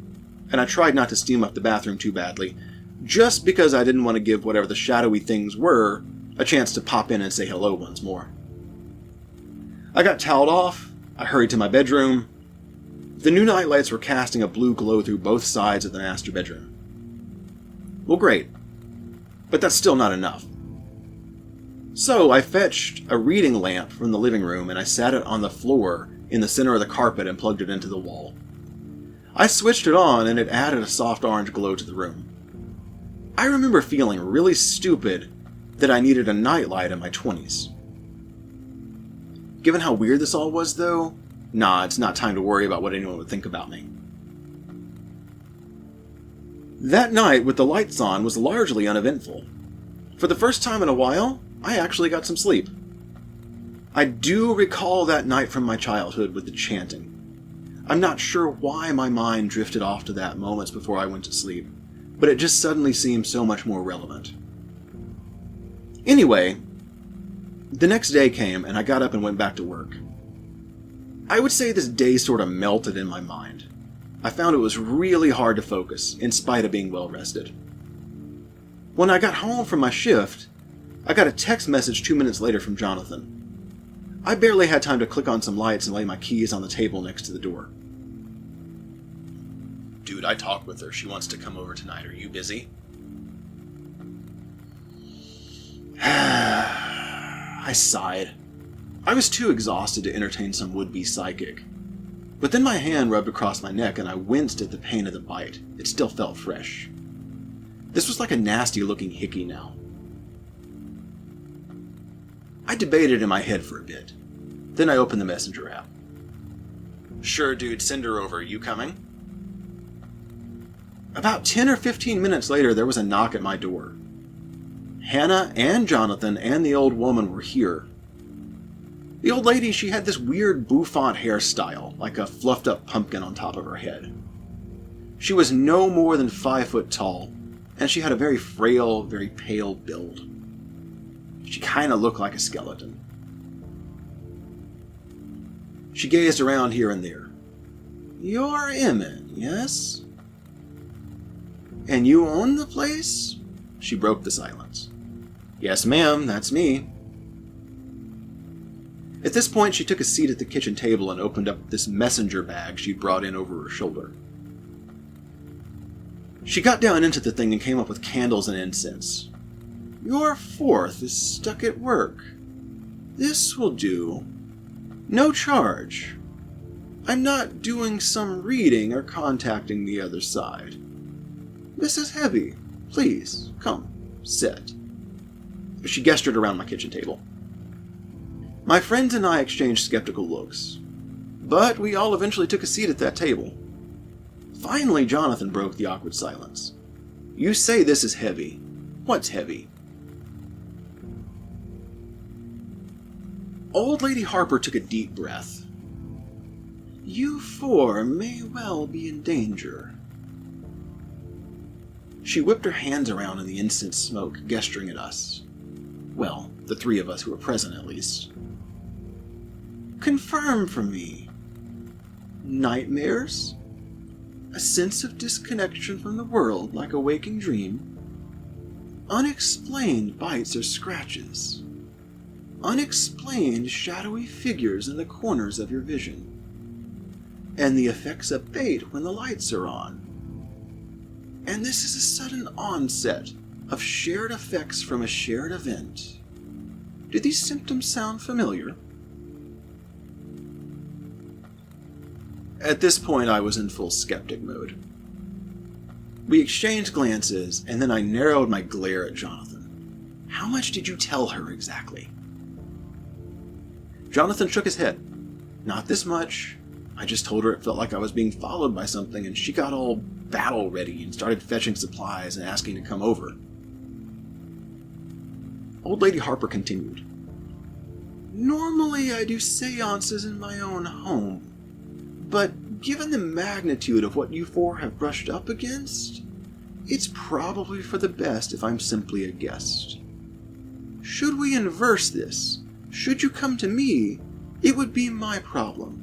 and I tried not to steam up the bathroom too badly, just because I didn't want to give whatever the shadowy things were a chance to pop in and say hello once more. I got toweled off, I hurried to my bedroom. The new nightlights were casting a blue glow through both sides of the master bedroom. Well, great, but that's still not enough. So I fetched a reading lamp from the living room and I sat it on the floor in the center of the carpet and plugged it into the wall. I switched it on and it added a soft orange glow to the room. I remember feeling really stupid that I needed a nightlight in my 20s. Given how weird this all was, though, nah, it's not time to worry about what anyone would think about me. That night with the lights on was largely uneventful. For the first time in a while, I actually got some sleep. I do recall that night from my childhood with the chanting. I'm not sure why my mind drifted off to that moments before I went to sleep, but it just suddenly seemed so much more relevant. Anyway, the next day came and I got up and went back to work. I would say this day sort of melted in my mind. I found it was really hard to focus, in spite of being well rested. When I got home from my shift, I got a text message 2 minutes later from Jonathan. I barely had time to click on some lights and lay my keys on the table next to the door. Dude, I talked with her. She wants to come over tonight. Are you busy? I sighed. I was too exhausted to entertain some would-be psychic. But then my hand rubbed across my neck and I winced at the pain of the bite. It still felt fresh. This was like a nasty-looking hickey now. I debated in my head for a bit. Then I opened the Messenger app. Sure, dude, send her over. You coming? About 10 or 15 minutes later, there was a knock at my door. Hannah and Jonathan and the old woman were here. The old lady, she had this weird bouffant hairstyle, like a fluffed-up pumpkin on top of her head. She was no more than 5 foot tall, and she had a very frail, very pale build. She kind of looked like a skeleton. She gazed around here and there. You're Emmet, yes? And you own the place? She broke the silence. Yes, ma'am, that's me. At this point, she took a seat at the kitchen table and opened up this messenger bag she'd brought in over her shoulder. She got down into the thing and came up with candles and incense. Your fourth is stuck at work. This will do. No charge. I'm not doing some reading or contacting the other side. This is heavy. Please, come, sit. She gestured around my kitchen table. My friends and I exchanged skeptical looks, but we all eventually took a seat at that table. Finally, Jonathan broke the awkward silence. You say this is heavy. What's heavy? Old Lady Harper took a deep breath. You four may well be in danger. She whipped her hands around in the incense smoke, gesturing at us. Well, the 3 of us who were present, at least. Confirm for me. Nightmares? A sense of disconnection from the world like a waking dream? Unexplained bites or scratches? Unexplained shadowy figures in the corners of your vision? And the effects abate when the lights are on? And this is a sudden onset of shared effects from a shared event. Do these symptoms sound familiar? At this point, I was in full skeptic mode. We exchanged glances, and then I narrowed my glare at Jonathan. How much did you tell her exactly? Jonathan shook his head. Not this much. I just told her it felt like I was being followed by something, and she got all battle ready and started fetching supplies and asking to come over. Old Lady Harper continued. Normally I do seances in my own home, but given the magnitude of what you four have brushed up against, it's probably for the best if I'm simply a guest. Should we inverse this, should you come to me, it would be my problem.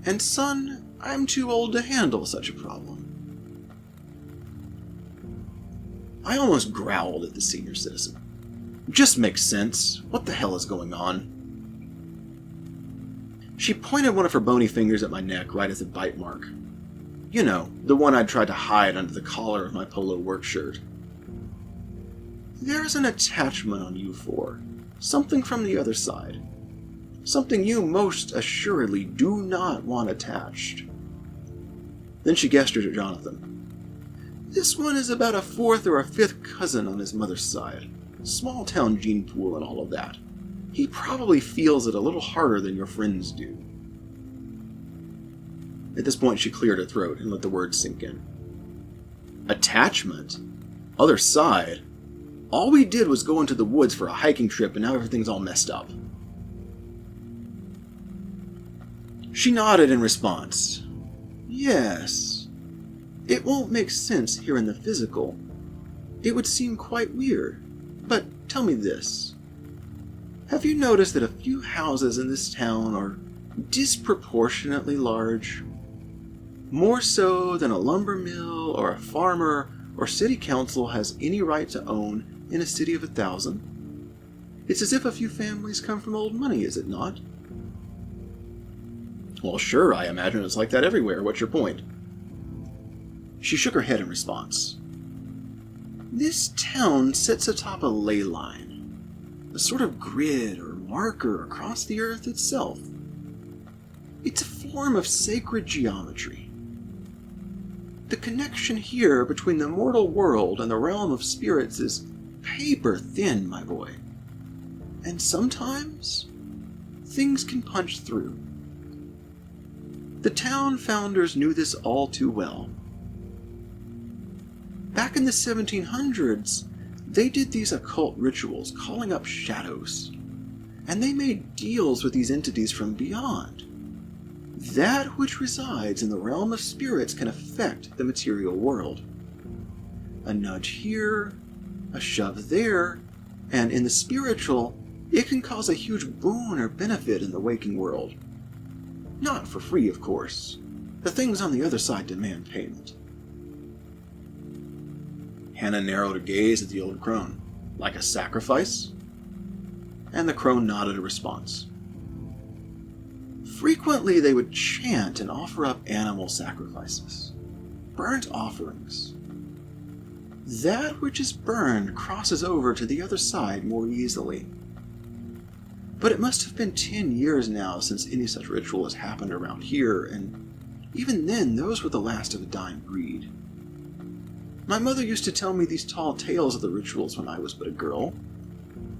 And son, I'm too old to handle such a problem. I almost growled at the senior citizen. Just makes sense. What the hell is going on? She pointed one of her bony fingers at my neck right at the bite mark. You know, the one I'd tried to hide under the collar of my polo work shirt. There's an attachment on you four. Something from the other side. Something you most assuredly do not want attached. Then she gestured at Jonathan. This one is about a fourth or a fifth cousin on his mother's side. Small town gene pool and all of that. He probably feels it a little harder than your friends do. At this point, she cleared her throat and let the words sink in. Attachment? Other side? All we did was go into the woods for a hiking trip and now everything's all messed up. She nodded in response. Yes. It won't make sense here in the physical. It would seem quite weird. But tell me this. Have you noticed that a few houses in this town are disproportionately large? More so than a lumber mill or a farmer or city council has any right to own in a city of 1,000? It's as if a few families come from old money, is it not? Well, sure, I imagine it's like that everywhere. What's your point? She shook her head in response. This town sits atop a ley line. A sort of grid or marker across the earth itself. It's a form of sacred geometry. The connection here between the mortal world and the realm of spirits is paper thin, my boy. And sometimes, things can punch through. The town founders knew this all too well. Back in the 1700s, they did these occult rituals, calling up shadows, and they made deals with these entities from beyond. That which resides in the realm of spirits can affect the material world. A nudge here, a shove there, and in the spiritual, it can cause a huge boon or benefit in the waking world. Not for free, of course. The things on the other side demand payment. Hannah narrowed her gaze at the old crone. Like a sacrifice? And the crone nodded a response. Frequently they would chant and offer up animal sacrifices. Burnt offerings. That which is burned crosses over to the other side more easily. But it must have been 10 years now since any such ritual has happened around here, and even then those were the last of a dying breed. My mother used to tell me these tall tales of the rituals when I was but a girl.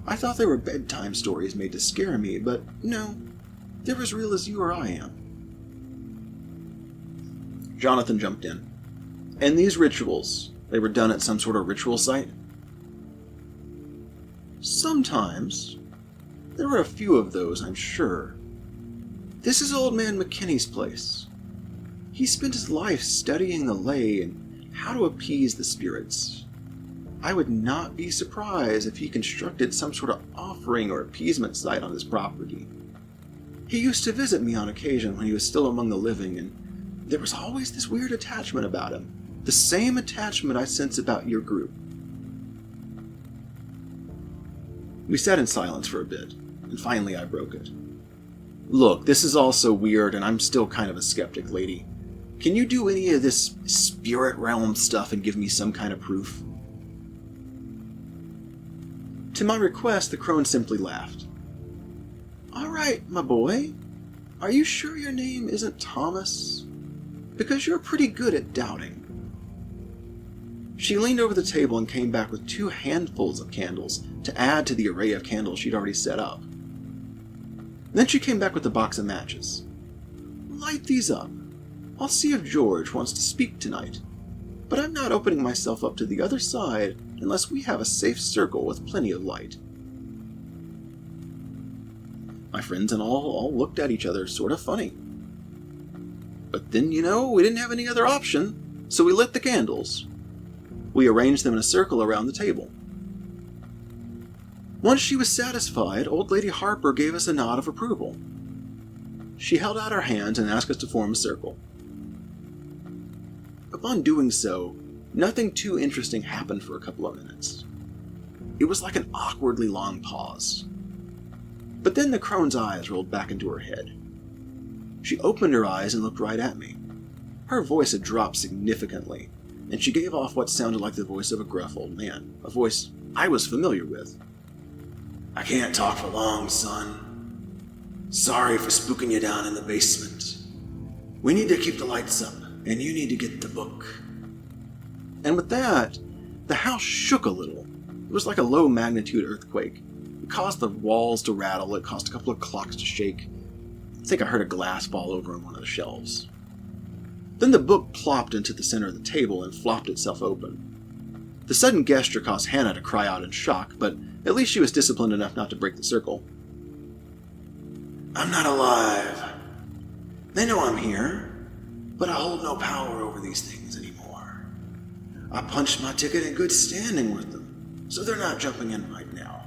I thought they were bedtime stories made to scare me, but no, they're as real as you or I am. Jonathan jumped in. And these rituals, they were done at some sort of ritual site? Sometimes. There were a few of those, I'm sure. This is Old Man McKinney's place. He spent his life studying the ley and how to appease the spirits. I would not be surprised if he constructed some sort of offering or appeasement site on his property. He used to visit me on occasion when he was still among the living, and there was always this weird attachment about him. The same attachment I sense about your group. We sat in silence for a bit, and finally I broke it. Look, this is all so weird, and I'm still kind of a skeptic, lady. Can you do any of this spirit realm stuff and give me some kind of proof? To my request, the crone simply laughed. All right, my boy. Are you sure your name isn't Thomas? Because you're pretty good at doubting. She leaned over the table and came back with 2 handfuls of candles to add to the array of candles she'd already set up. Then she came back with a box of matches. Light these up. I'll see if George wants to speak tonight, but I'm not opening myself up to the other side unless we have a safe circle with plenty of light. My friends and all looked at each other sort of funny. But then, we didn't have any other option, so we lit the candles. We arranged them in a circle around the table. Once she was satisfied, Old Lady Harper gave us a nod of approval. She held out her hands and asked us to form a circle. Upon doing so, nothing too interesting happened for a couple of minutes. It was like an awkwardly long pause. But then the crone's eyes rolled back into her head. She opened her eyes and looked right at me. Her voice had dropped significantly, and she gave off what sounded like the voice of a gruff old man, a voice I was familiar with. "I can't talk for long, son. Sorry for spooking you down in the basement. We need to keep the lights up, and you need to get the book." And with that, the house shook a little. It was like a low-magnitude earthquake. It caused the walls to rattle, it caused a couple of clocks to shake. I think I heard a glass fall over on one of the shelves. Then the book plopped into the center of the table and flopped itself open. The sudden gesture caused Hannah to cry out in shock, but at least she was disciplined enough not to break the circle. "I'm not alive. They know I'm here, but I hold no power over these things anymore. I punched my ticket in good standing with them, so they're not jumping in right now.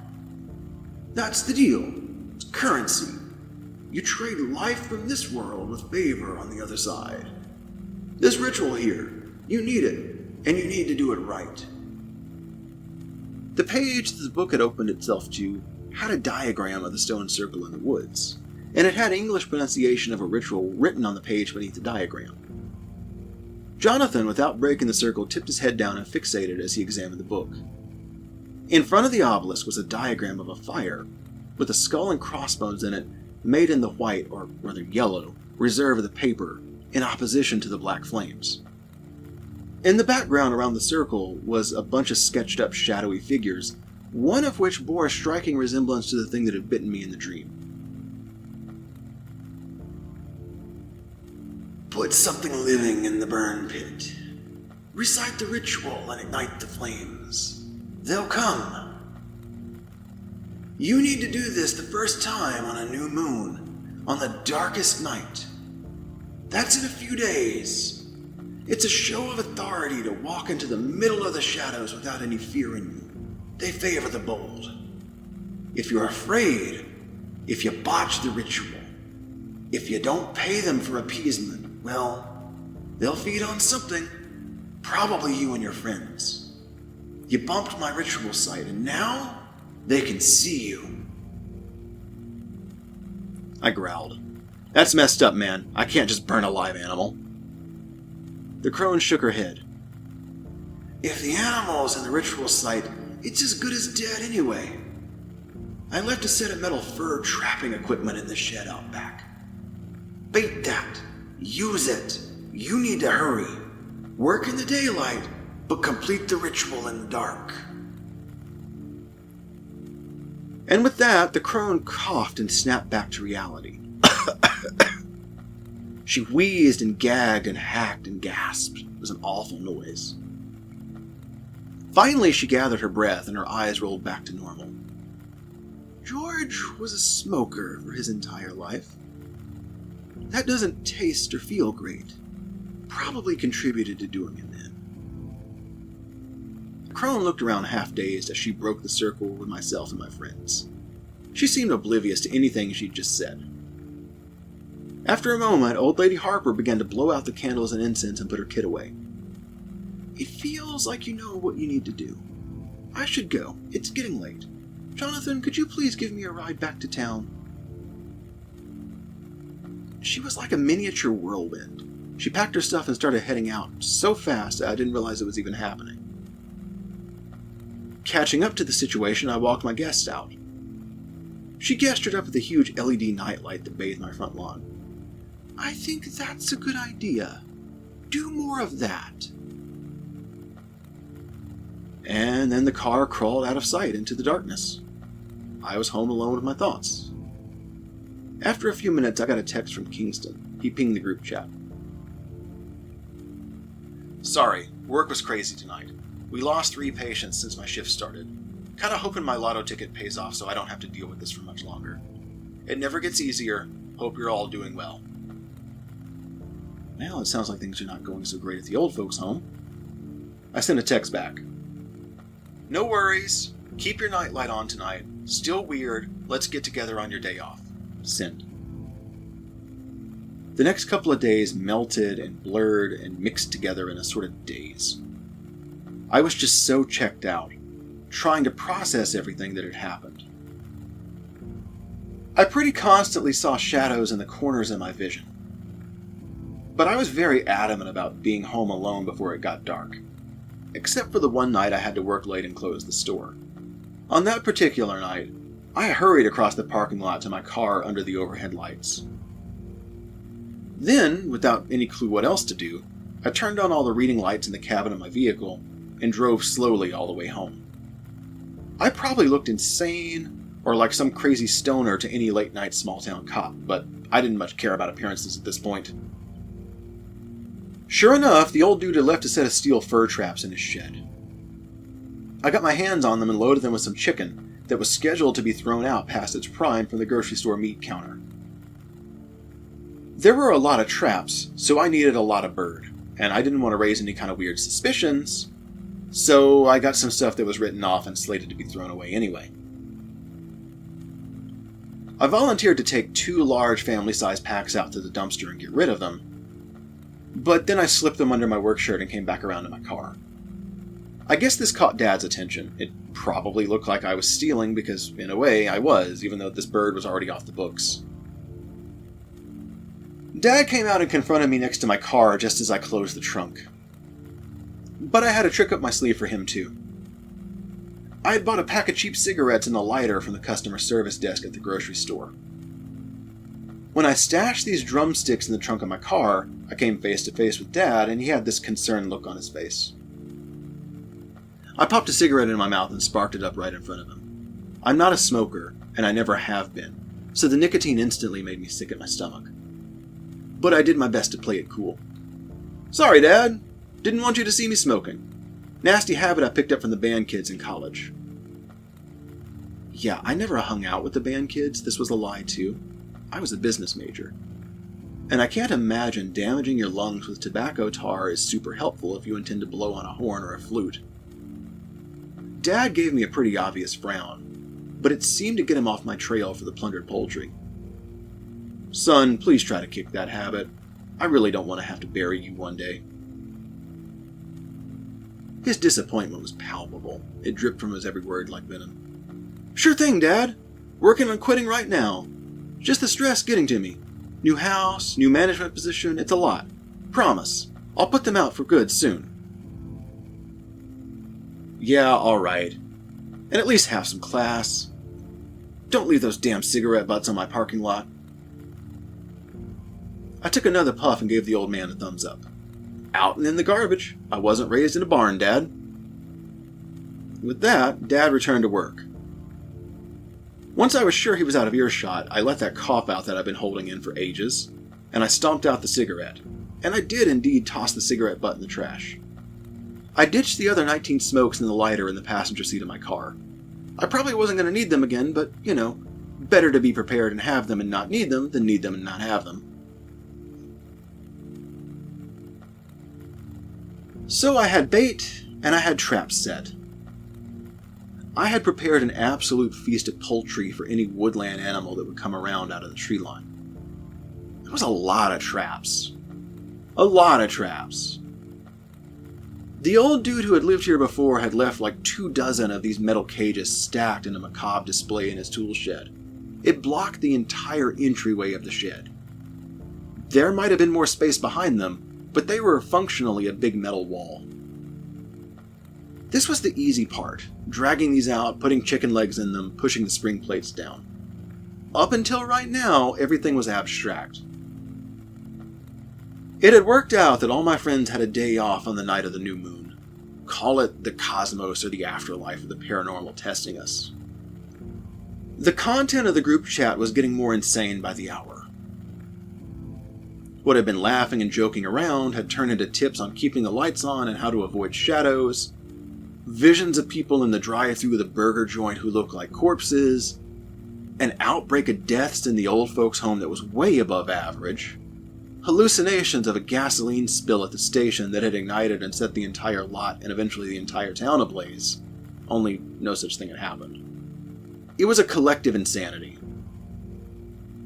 That's the deal. It's currency. You trade life from this world with favor on the other side. This ritual here, you need it, and you need to do it right." The page that the book had opened itself to had a diagram of the stone circle in the woods, and it had English pronunciation of a ritual written on the page beneath the diagram. Jonathan, without breaking the circle, tipped his head down and fixated as he examined the book. In front of the obelisk was a diagram of a fire, with a skull and crossbones in it, made in the white, or rather yellow, reserve of the paper, in opposition to the black flames. In the background around the circle was a bunch of sketched up shadowy figures, one of which bore a striking resemblance to the thing that had bitten me in the dream. "Put something living in the burn pit. Recite the ritual and ignite the flames. They'll come. You need to do this the first time on a new moon, on the darkest night. That's in a few days. It's a show of authority to walk into the middle of the shadows without any fear in you. They favor the bold. If you're afraid, if you botch the ritual, if you don't pay them for appeasement, well, they'll feed on something, probably you and your friends. You bumped my ritual site, and now they can see you." I growled. "That's messed up, man. I can't just burn a live animal." The crone shook her head. "If the animal's in the ritual site, it's as good as dead anyway. I left a set of metal fur trapping equipment in the shed out back. Bait that. Use it. You need to hurry. Work in the daylight, but complete the ritual in the dark." And with that, the crone coughed and snapped back to reality. She wheezed and gagged and hacked and gasped. It was an awful noise. Finally, she gathered her breath and her eyes rolled back to normal. "George was a smoker for his entire life. That doesn't taste or feel great. Probably contributed to doing him in." Crone looked around half-dazed as she broke the circle with myself and my friends. She seemed oblivious to anything she'd just said. After a moment, Old Lady Harper began to blow out the candles and incense and put her kit away. "It feels like you know what you need to do. I should go. It's getting late. Jonathan, could you please give me a ride back to town?" She was like a miniature whirlwind. She packed her stuff and started heading out so fast I didn't realize it was even happening. Catching up to the situation, I walked my guests out. She gestured up at the huge LED nightlight that bathed my front lawn. "I think that's a good idea. Do more of that." And then the car crawled out of sight into the darkness. I was home alone with my thoughts. After a few minutes, I got a text from Kingston. He pinged the group chat. "Sorry, work was crazy tonight. We lost 3 patients since my shift started. Kinda hoping my lotto ticket pays off so I don't have to deal with this for much longer. It never gets easier. Hope you're all doing well." Well, it sounds like things are not going so great at the old folks' home. I sent a text back. No worries. Keep your nightlight on tonight. Still weird. Let's get together on your day off. Send. The next couple of days melted and blurred and mixed together in a sort of daze. I was just so checked out, trying to process everything that had happened. I pretty constantly saw shadows in the corners of my vision. But I was very adamant about being home alone before it got dark, except for the one night I had to work late and close the store. On that particular night, I hurried across the parking lot to my car under the overhead lights. Then, without any clue what else to do, I turned on all the reading lights in the cabin of my vehicle and drove slowly all the way home. I probably looked insane or like some crazy stoner to any late-night small-town cop, but I didn't much care about appearances at this point. Sure enough, the old dude had left a set of steel fur traps in his shed. I got my hands on them and loaded them with some chicken that was scheduled to be thrown out past its prime from the grocery store meat counter. There were a lot of traps, so I needed a lot of bird, and I didn't want to raise any kind of weird suspicions, so I got some stuff that was written off and slated to be thrown away anyway. I volunteered to take 2 large family-sized packs out to the dumpster and get rid of them, but then I slipped them under my work shirt and came back around to my car. I guess this caught Dad's attention. It probably looked like I was stealing because, in a way, I was, even though this bird was already off the books. Dad came out and confronted me next to my car just as I closed the trunk. But I had a trick up my sleeve for him, too. I had bought a pack of cheap cigarettes and a lighter from the customer service desk at the grocery store. When I stashed these drumsticks in the trunk of my car, I came face to face with Dad, and he had this concerned look on his face. I popped a cigarette in my mouth and sparked it up right in front of him. I'm not a smoker, and I never have been, so the nicotine instantly made me sick at my stomach. But I did my best to play it cool. Sorry, Dad. Didn't want you to see me smoking. Nasty habit I picked up from the band kids in college. Yeah, I never hung out with the band kids. This was a lie, too. I was a business major. And I can't imagine damaging your lungs with tobacco tar is super helpful if you intend to blow on a horn or a flute. Dad gave me a pretty obvious frown, but it seemed to get him off my trail for the plundered poultry. Son, please try to kick that habit. I really don't want to have to bury you one day. His disappointment was palpable. It dripped from his every word like venom. Sure thing, Dad. Working on quitting right now. Just the stress getting to me. New house, new management position, it's a lot. Promise. I'll put them out for good soon. Yeah, alright. And at least have some class. Don't leave those damn cigarette butts on my parking lot. I took another puff and gave the old man a thumbs up. Out and in the garbage. I wasn't raised in a barn, Dad. With that, Dad returned to work. Once I was sure he was out of earshot, I let that cough out that I've been holding in for ages, and I stomped out the cigarette. And I did indeed toss the cigarette butt in the trash. I ditched the other 19 smokes in the lighter in the passenger seat of my car. I probably wasn't going to need them again, but, better to be prepared and have them and not need them than need them and not have them. So I had bait, and I had traps set. I had prepared an absolute feast of poultry for any woodland animal that would come around out of the tree line. There was a lot of traps. A lot of traps. The old dude who had lived here before had left like 24 of these metal cages stacked in a macabre display in his tool shed. It blocked the entire entryway of the shed. There might have been more space behind them, but they were functionally a big metal wall. This was the easy part, dragging these out, putting chicken legs in them, pushing the spring plates down. Up until right now, everything was abstract. It had worked out that all my friends had a day off on the night of the new moon. Call it the cosmos or the afterlife of the paranormal testing us. The content of the group chat was getting more insane by the hour. What had been laughing and joking around had turned into tips on keeping the lights on and how to avoid shadows, visions of people in the drive-thru of the burger joint who looked like corpses, an outbreak of deaths in the old folks' home that was way above average, Hallucinations of a gasoline spill at the station that had ignited and set the entire lot and eventually the entire town ablaze. Only no such thing had happened. It was a collective insanity.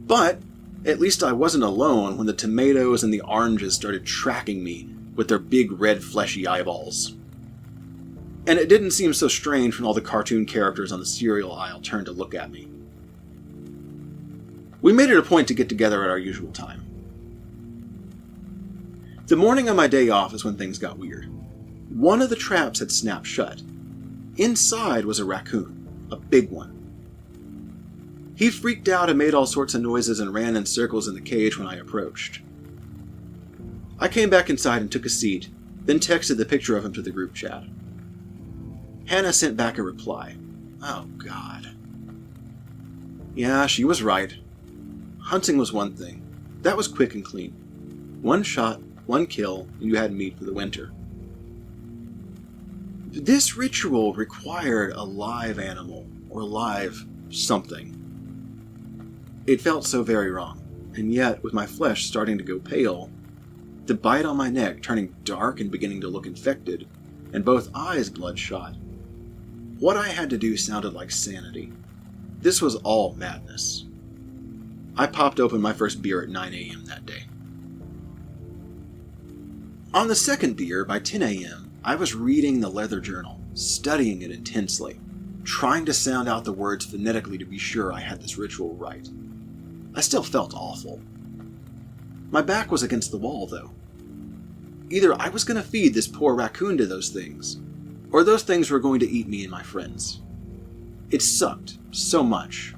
But at least I wasn't alone when the tomatoes and the oranges started tracking me with their big red fleshy eyeballs. And it didn't seem so strange when all the cartoon characters on the cereal aisle turned to look at me. We made it a point to get together at our usual time. The morning of my day off is when things got weird. One of the traps had snapped shut. Inside was a raccoon, a big one. He freaked out and made all sorts of noises and ran in circles in the cage when I approached. I came back inside and took a seat, then texted the picture of him to the group chat. Hannah sent back a reply. Oh, God. Yeah, she was right. Hunting was one thing. That was quick and clean. One shot, one kill, and you had meat for the winter. This ritual required a live animal, or live something. It felt so very wrong, and yet, with my flesh starting to go pale, the bite on my neck turning dark and beginning to look infected, and both eyes bloodshot, what I had to do sounded like sanity. This was all madness. I popped open my first beer at 9 a.m. that day. On the second beer, by 10 a.m., I was reading the leather journal, studying it intensely, trying to sound out the words phonetically to be sure I had this ritual right. I still felt awful. My back was against the wall, though. Either I was going to feed this poor raccoon to those things, or those things were going to eat me and my friends. It sucked so much.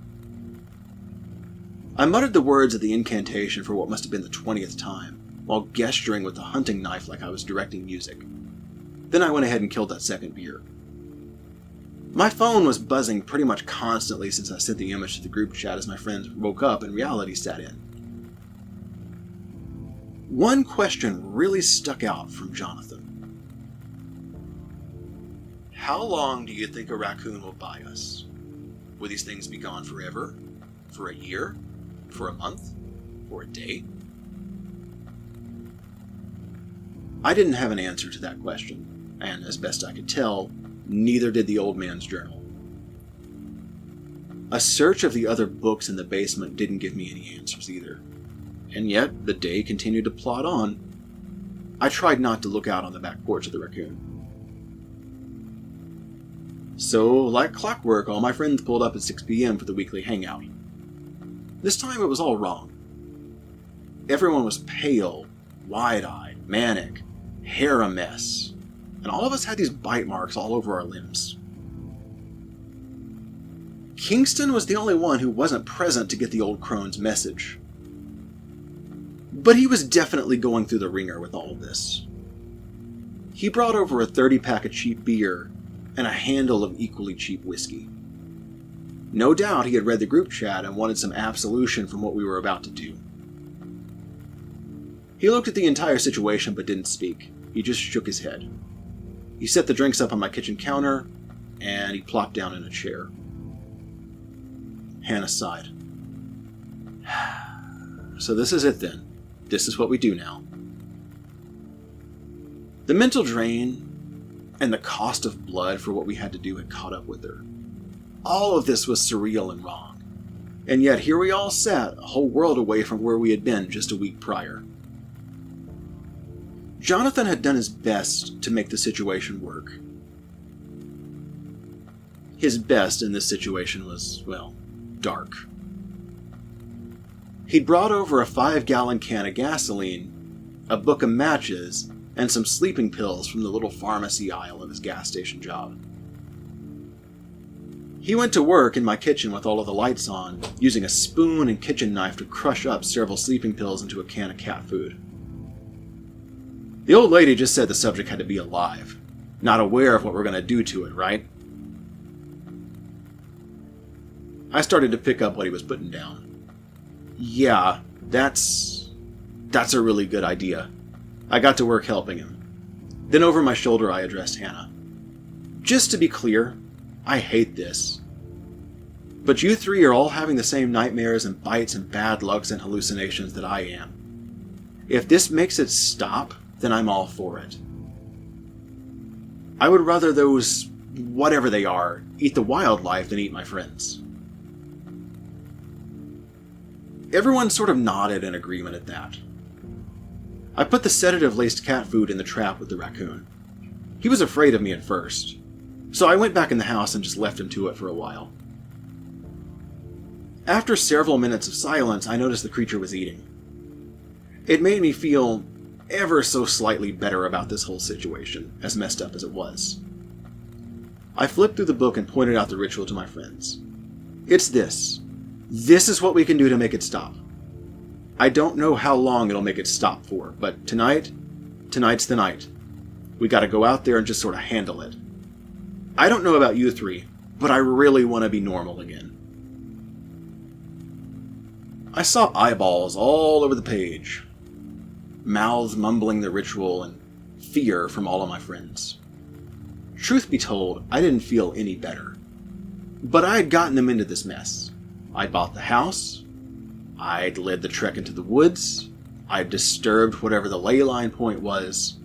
I muttered the words of the incantation for what must have been the 20th time, while gesturing with the hunting knife like I was directing music. Then I went ahead and killed that second beer. My phone was buzzing pretty much constantly since I sent the image to the group chat as my friends woke up and reality set in. One question really stuck out from Jonathan. How long do you think a raccoon will buy us? Will these things be gone forever? For a year? For a month? For a day? I didn't have an answer to that question, and as best I could tell, neither did the old man's journal. A search of the other books in the basement didn't give me any answers either, and yet the day continued to plod on. I tried not to look out on the back porch of the raccoon. So, like clockwork, all my friends pulled up at 6 p.m. for the weekly hangout. This time it was all wrong. Everyone was pale, wide-eyed, manic, hair a mess, and all of us had these bite marks all over our limbs. Kingston was the only one who wasn't present to get the old crone's message. But he was definitely going through the ringer with all of this. He brought over a 30-pack of cheap beer and a handle of equally cheap whiskey. No doubt he had read the group chat and wanted some absolution from what we were about to do. He looked at the entire situation but didn't speak. He just shook his head. He set the drinks up on my kitchen counter, and he plopped down in a chair. Hannah sighed. So this is it then. This is what we do now. The mental drain and the cost of blood for what we had to do had caught up with her. All of this was surreal and wrong. And yet here we all sat, a whole world away from where we had been just a week prior. Jonathan had done his best to make the situation work. His best in this situation was, well, dark. He'd brought over a 5-gallon can of gasoline, a book of matches, and some sleeping pills from the little pharmacy aisle of his gas station job. He went to work in my kitchen with all of the lights on, using a spoon and kitchen knife to crush up several sleeping pills into a can of cat food. The old lady just said the subject had to be alive, not aware of what we're going to do to it, right? I started to pick up what he was putting down. Yeah, that's a really good idea. I got to work helping him. Then over my shoulder I addressed Hannah. Just to be clear, I hate this. But you three are all having the same nightmares and bites and bad lucks and hallucinations that I am. If this makes it stop, then I'm all for it. I would rather those, whatever they are, eat the wildlife than eat my friends. Everyone sort of nodded in agreement at that. I put the sedative-laced cat food in the trap with the raccoon. He was afraid of me at first, so I went back in the house and just left him to it for a while. After several minutes of silence, I noticed the creature was eating. It made me feel ever so slightly better about this whole situation, as messed up as it was. I flipped through the book and pointed out the ritual to my friends. It's this. This is what we can do to make it stop. I don't know how long it'll make it stop for, but tonight's the night. We gotta go out there and just sort of handle it. I don't know about you three, but I really want to be normal again. I saw eyeballs all over the page, mouths mumbling the ritual, and fear from all of my friends. Truth be told, I didn't feel any better. But I had gotten them into this mess. I'd bought the house, I'd led the trek into the woods, I'd disturbed whatever the ley line point was.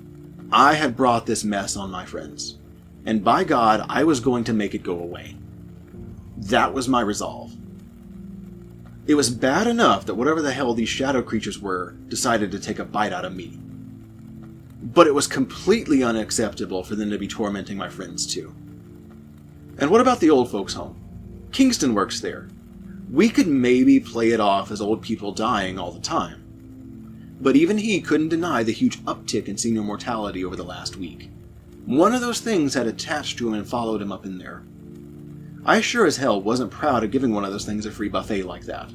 I had brought this mess on my friends, and by God, I was going to make it go away. That was my resolve. It was bad enough that whatever the hell these shadow creatures were decided to take a bite out of me. But it was completely unacceptable for them to be tormenting my friends too. And what about the old folks' home? Kingston works there. We could maybe play it off as old people dying all the time. But even he couldn't deny the huge uptick in senior mortality over the last week. One of those things had attached to him and followed him up in there. I sure as hell wasn't proud of giving one of those things a free buffet like that.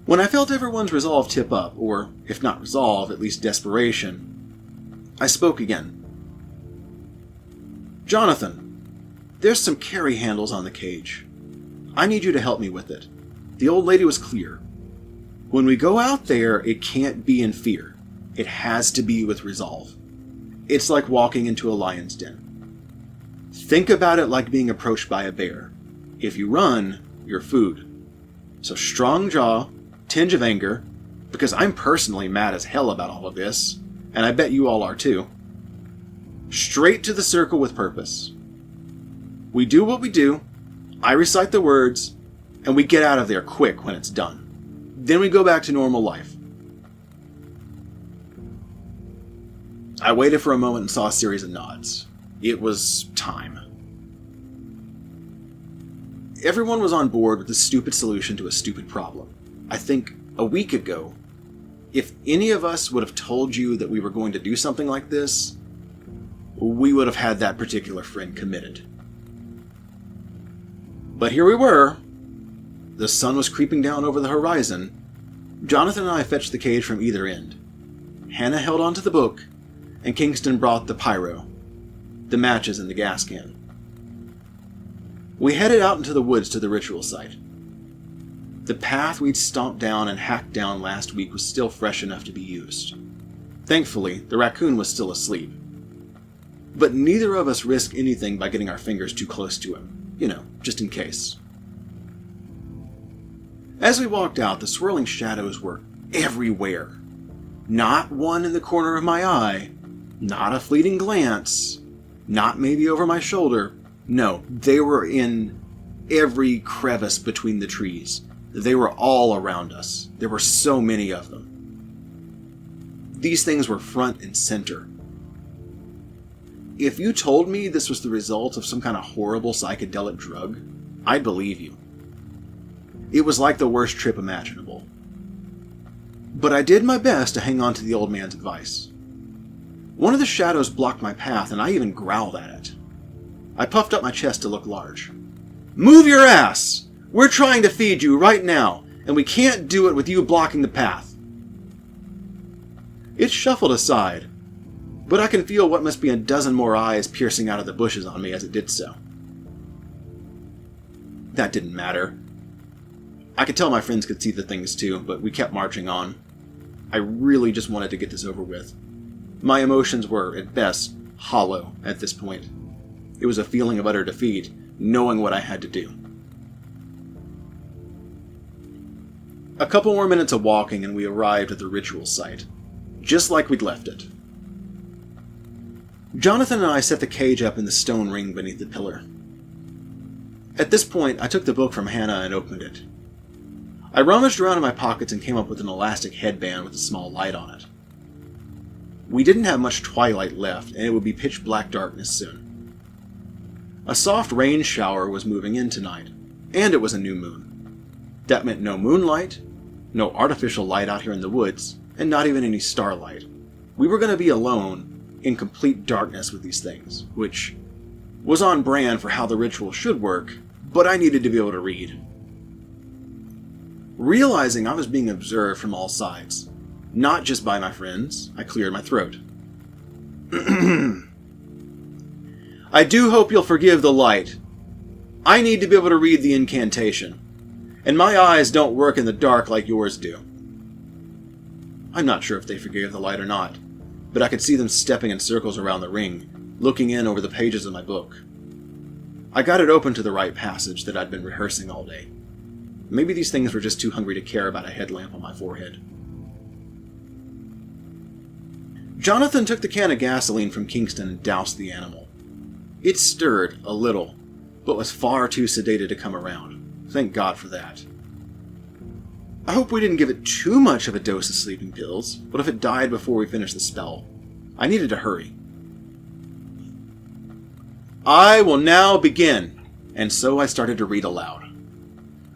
When I felt everyone's resolve tip up, or if not resolve, at least desperation, I spoke again. Jonathan, there's some carry handles on the cage. I need you to help me with it. The old lady was clear. When we go out there, it can't be in fear. It has to be with resolve. It's like walking into a lion's den. Think about it like being approached by a bear. If you run, you're food. So strong jaw, tinge of anger, because I'm personally mad as hell about all of this, and I bet you all are too. Straight to the circle with purpose. We do what we do, I recite the words, and we get out of there quick when it's done. Then we go back to normal life. I waited for a moment and saw a series of nods. It was time. Everyone was on board with the stupid solution to a stupid problem. I think a week ago, if any of us would have told you that we were going to do something like this, we would have had that particular friend committed. But here we were. The sun was creeping down over the horizon. Jonathan and I fetched the cage from either end. Hannah held onto the book, and Kingston brought the pyro, the matches and the gas can. We headed out into the woods to the ritual site. The path we'd stomped down and hacked down last week was still fresh enough to be used. Thankfully, the raccoon was still asleep. But neither of us risked anything by getting our fingers too close to him. Just in case. As we walked out, the swirling shadows were everywhere. Not one in the corner of my eye, not a fleeting glance, not maybe over my shoulder. No, they were in every crevice between the trees. They were all around us. There were so many of them. These things were front and center. If you told me this was the result of some kind of horrible psychedelic drug, I'd believe you. It was like the worst trip imaginable. But I did my best to hang on to the old man's advice. One of the shadows blocked my path, and I even growled at it. I puffed up my chest to look large. Move your ass! We're trying to feed you right now, and we can't do it with you blocking the path. It shuffled aside, but I can feel what must be a dozen more eyes piercing out of the bushes on me as it did so. That didn't matter. I could tell my friends could see the things too, but we kept marching on. I really just wanted to get this over with. My emotions were, at best, hollow at this point. It was a feeling of utter defeat, knowing what I had to do. A couple more minutes of walking and we arrived at the ritual site, just like we'd left it. Jonathan and I set the cage up in the stone ring beneath the pillar. At this point, I took the book from Hannah and opened it. I rummaged around in my pockets and came up with an elastic headband with a small light on it. We didn't have much twilight left, and it would be pitch black darkness soon. A soft rain shower was moving in tonight, and it was a new moon. That meant no moonlight, no artificial light out here in the woods, and not even any starlight. We were going to be alone in complete darkness with these things, which was on brand for how the ritual should work, but I needed to be able to read. Realizing I was being observed from all sides, not just by my friends, I cleared my throat. I do hope you'll forgive the light. I need to be able to read the incantation, and my eyes don't work in the dark like yours do. I'm not sure if they forgave the light or not, but I could see them stepping in circles around the ring, looking in over the pages of my book. I got it open to the right passage that I'd been rehearsing all day. Maybe these things were just too hungry to care about a headlamp on my forehead. Jonathan took the can of gasoline from Kingston and doused the animal. It stirred a little, but was far too sedated to come around. Thank God for that. I hope we didn't give it too much of a dose of sleeping pills. What if it died before we finished the spell? I needed to hurry. I will now begin, and so I started to read aloud.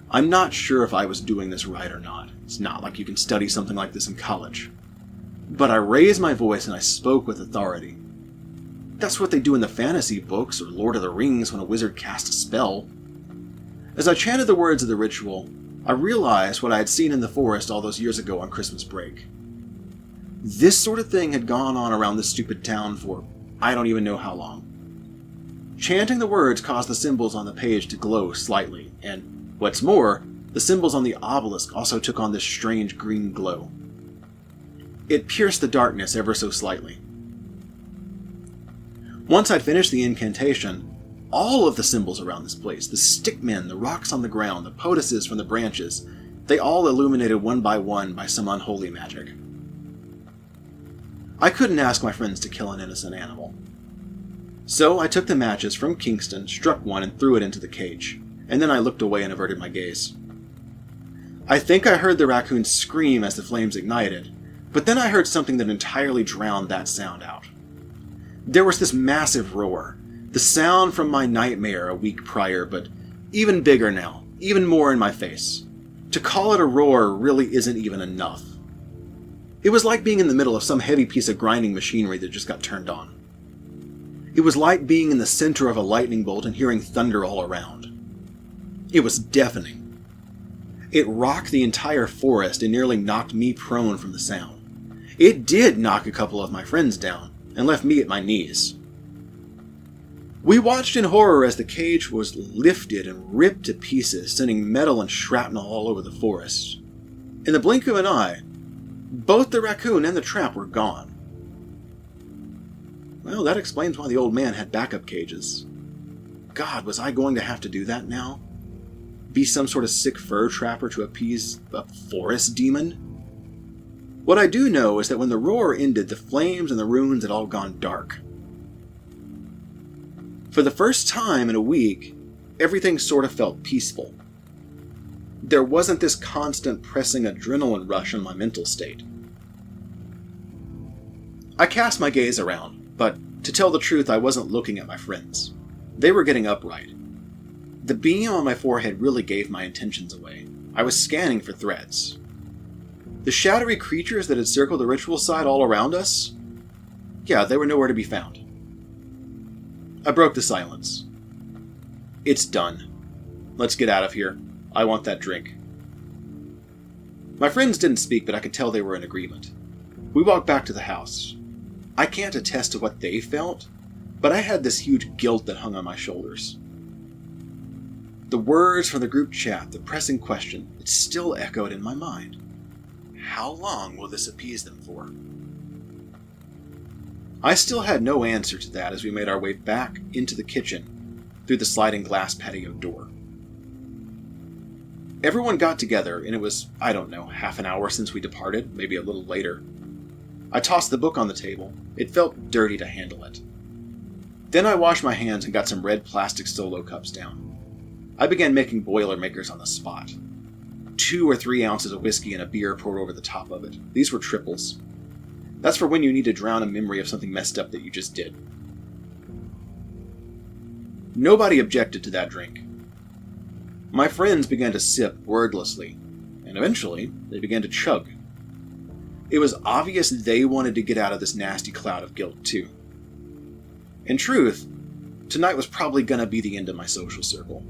I'm not sure if I was doing this right or not. It's not like you can study something like this in college. But I raised my voice and I spoke with authority. That's what they do in the fantasy books or Lord of the Rings when a wizard casts a spell. As I chanted the words of the ritual, I realized what I had seen in the forest all those years ago on Christmas break. This sort of thing had gone on around this stupid town for I don't even know how long. Chanting the words caused the symbols on the page to glow slightly, and what's more, the symbols on the obelisk also took on this strange green glow. It pierced the darkness ever so slightly. Once I'd finished the incantation, all of the symbols around this place, the stickmen, the rocks on the ground, the potuses from the branches, they all illuminated one by some unholy magic. I couldn't ask my friends to kill an innocent animal. So I took the matches from Kingston, struck one, and threw it into the cage, and then I looked away and averted my gaze. I think I heard the raccoon scream as the flames ignited, but then I heard something that entirely drowned that sound out. There was this massive roar, the sound from my nightmare a week prior, but even bigger now, even more in my face. To call it a roar really isn't even enough. It was like being in the middle of some heavy piece of grinding machinery that just got turned on. It was like being in the center of a lightning bolt and hearing thunder all around. It was deafening. It rocked the entire forest and nearly knocked me prone from the sound. It did knock a couple of my friends down and left me at my knees. We watched in horror as the cage was lifted and ripped to pieces, sending metal and shrapnel all over the forest. In the blink of an eye, both the raccoon and the trap were gone. Well, that explains why the old man had backup cages. God, was I going to have to do that now? Be some sort of sick fur trapper to appease a forest demon? What I do know is that when the roar ended, the flames and the runes had all gone dark. For the first time in a week, everything sort of felt peaceful. There wasn't this constant pressing adrenaline rush in my mental state. I cast my gaze around, but to tell the truth, I wasn't looking at my friends. They were getting upright. The beam on my forehead really gave my intentions away. I was scanning for threats. The shadowy creatures that had circled the ritual site all around us? Yeah, they were nowhere to be found. I broke the silence. It's done. Let's get out of here. I want that drink. My friends didn't speak, but I could tell they were in agreement. We walked back to the house. I can't attest to what they felt, but I had this huge guilt that hung on my shoulders. The words from the group chat, the pressing question, it still echoed in my mind. How long will this appease them for? I still had no answer to that as we made our way back into the kitchen through the sliding glass patio door. Everyone got together, and it was, I don't know, half an hour since we departed, maybe a little later. I tossed the book on the table. It felt dirty to handle it. Then I washed my hands and got some red plastic solo cups down. I began making Boilermakers on the spot. 2 or 3 ounces of whiskey and a beer poured over the top of it. These were triples. That's for when you need to drown a memory of something messed up that you just did. Nobody objected to that drink. My friends began to sip wordlessly, and eventually they began to chug. It was obvious they wanted to get out of this nasty cloud of guilt too. In truth, tonight was probably going to be the end of my social circle.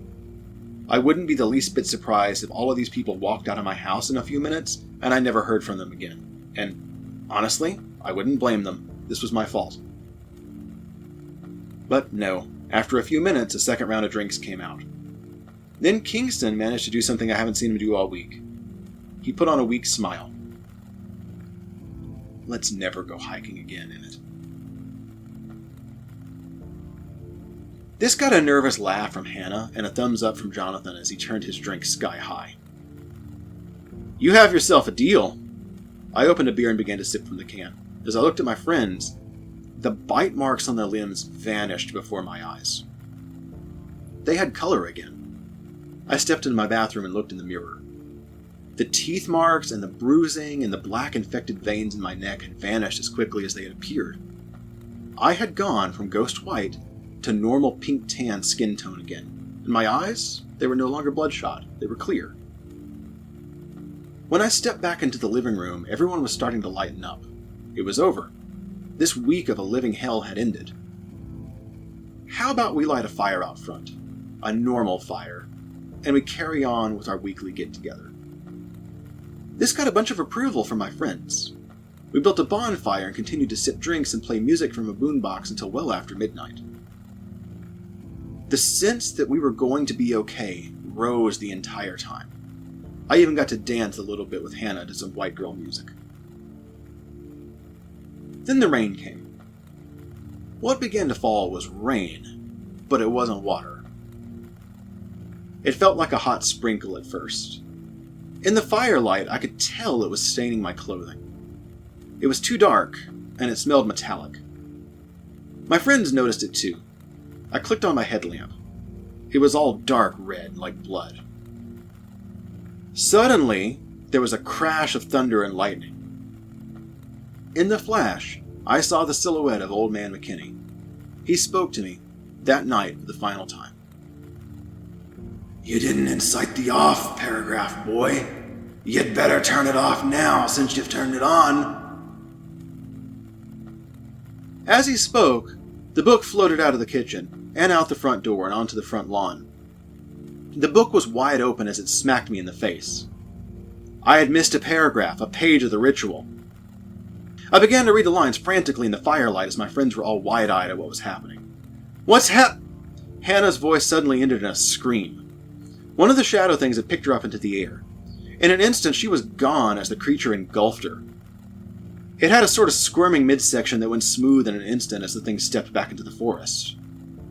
I wouldn't be the least bit surprised if all of these people walked out of my house in a few minutes and I never heard from them again. And honestly, I wouldn't blame them. This was my fault. But no, after a few minutes, a second round of drinks came out. Then Kingston managed to do something I haven't seen him do all week. He put on a weak smile. Let's never go hiking again, Emmet. This got a nervous laugh from Hannah and a thumbs up from Jonathan as he turned his drink sky high. You have yourself a deal. I opened a beer and began to sip from the can. As I looked at my friends, the bite marks on their limbs vanished before my eyes. They had color again. I stepped into my bathroom and looked in the mirror. The teeth marks and the bruising and the black infected veins in my neck had vanished as quickly as they had appeared. I had gone from ghost white to normal pink tan skin tone again, and my eyes, they were no longer bloodshot, they were clear. When I stepped back into the living room, everyone was starting to lighten up. It was over. This week of a living hell had ended. How about we light a fire out front? A normal fire. And we carry on with our weekly get-together. This got a bunch of approval from my friends. We built a bonfire and continued to sip drinks and play music from a boombox until well after midnight. The sense that we were going to be okay rose the entire time. I even got to dance a little bit with Hannah to some white girl music. Then the rain came. What began to fall was rain, but it wasn't water. It felt like a hot sprinkle at first. In the firelight, I could tell it was staining my clothing. It was too dark, and it smelled metallic. My friends noticed it too. I clicked on my headlamp. It was all dark red, like blood. Suddenly, there was a crash of thunder and lightning. In the flash, I saw the silhouette of Old Man McKinney. He spoke to me that night for the final time. You didn't incite the off, paragraph boy. You'd better turn it off now since you've turned it on. As he spoke, the book floated out of the kitchen and out the front door and onto the front lawn. The book was wide open as it smacked me in the face. I had missed a paragraph, a page of the ritual. I began to read the lines frantically in the firelight as my friends were all wide-eyed at what was happening. What's Hannah's voice suddenly ended in a scream. One of the shadow things had picked her up into the air. In an instant, she was gone as the creature engulfed her. It had a sort of squirming midsection that went smooth in an instant as the thing stepped back into the forest.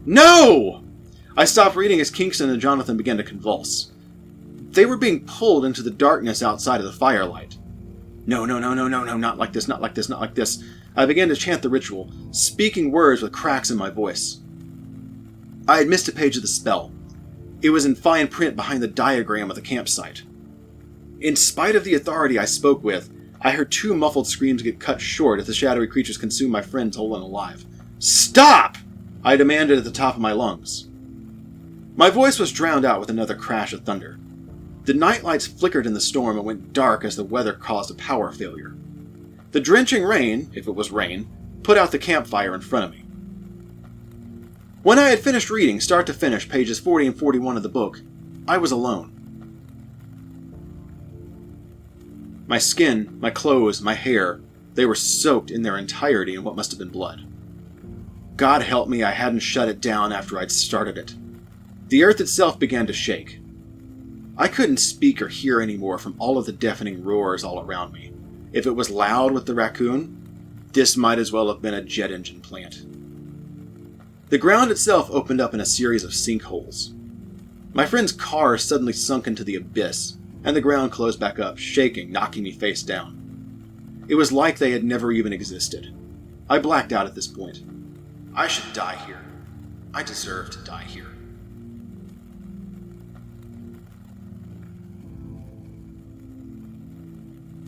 No! I stopped reading as Kingston and Jonathan began to convulse. They were being pulled into the darkness outside of the firelight. No, not like this, not like this, not like this. I began to chant the ritual, speaking words with cracks in my voice. I had missed a page of the spell. It was in fine print behind the diagram of the campsite. In spite of the authority I spoke with, I heard 2 muffled screams get cut short as the shadowy creatures consumed my friends whole and alive. Stop! I demanded at the top of my lungs. My voice was drowned out with another crash of thunder. The nightlights flickered in the storm and went dark as the weather caused a power failure. The drenching rain, if it was rain, put out the campfire in front of me. When I had finished reading, start to finish, pages 40 and 41 of the book, I was alone. My skin, my clothes, my hair, they were soaked in their entirety in what must have been blood. God help me I hadn't shut it down after I'd started it. The earth itself began to shake. I couldn't speak or hear anymore from all of the deafening roars all around me. If it was loud with the raccoon, this might as well have been a jet engine plant. The ground itself opened up in a series of sinkholes. My friend's car suddenly sunk into the abyss, and the ground closed back up, shaking, knocking me face down. It was like they had never even existed. I blacked out at this point. I should die here. I deserve to die here.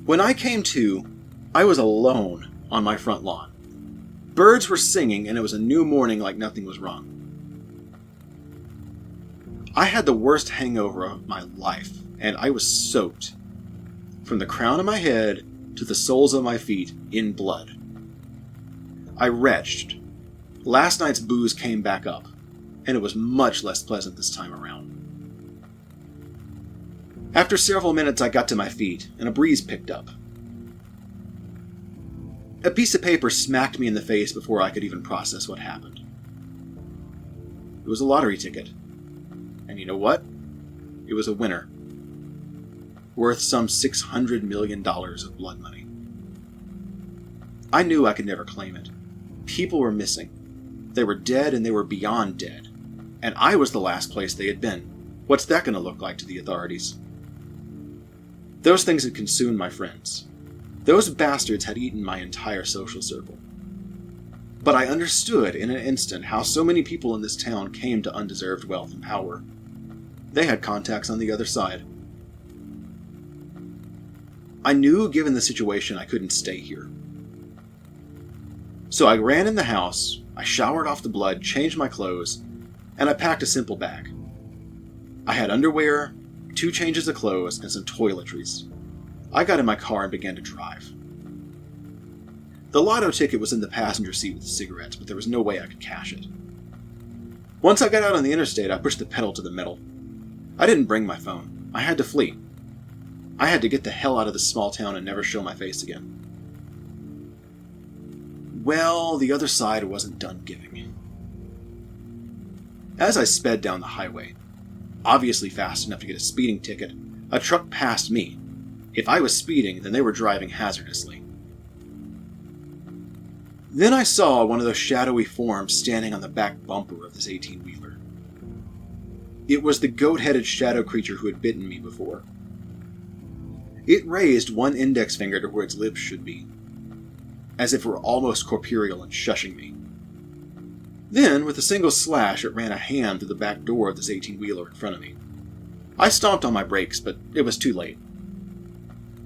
When I came to, I was alone on my front lawn. Birds were singing, and it was a new morning like nothing was wrong. I had the worst hangover of my life, and I was soaked from the crown of my head to the soles of my feet in blood. I retched. Last night's booze came back up, and it was much less pleasant this time around. After several minutes, I got to my feet, and a breeze picked up. A piece of paper smacked me in the face before I could even process what happened. It was a lottery ticket. And you know what? It was a winner. Worth some $600 million of blood money. I knew I could never claim it. People were missing. They were dead and they were beyond dead. And I was the last place they had been. What's that going to look like to the authorities? Those things had consumed my friends. Those bastards had eaten my entire social circle. But I understood in an instant how so many people in this town came to undeserved wealth and power. They had contacts on the other side. I knew, given the situation, I couldn't stay here. So I ran in the house, I showered off the blood, changed my clothes, and I packed a simple bag. I had underwear, 2 changes of clothes, and some toiletries. I got in my car and began to drive. The lotto ticket was in the passenger seat with the cigarettes, but there was no way I could cash it. Once I got out on the interstate, I pushed the pedal to the metal. I didn't bring my phone. I had to flee. I had to get the hell out of this small town and never show my face again. Well, the other side wasn't done giving. As I sped down the highway, obviously fast enough to get a speeding ticket, a truck passed me. If I was speeding, then they were driving hazardously. Then I saw one of those shadowy forms standing on the back bumper of this 18-wheeler. It was the goat-headed shadow creature who had bitten me before. It raised one index finger to where its lips should be, as if it were almost corporeal and shushing me. Then, with a single slash, it ran a hand through the back door of this 18-wheeler in front of me. I stomped on my brakes, but it was too late.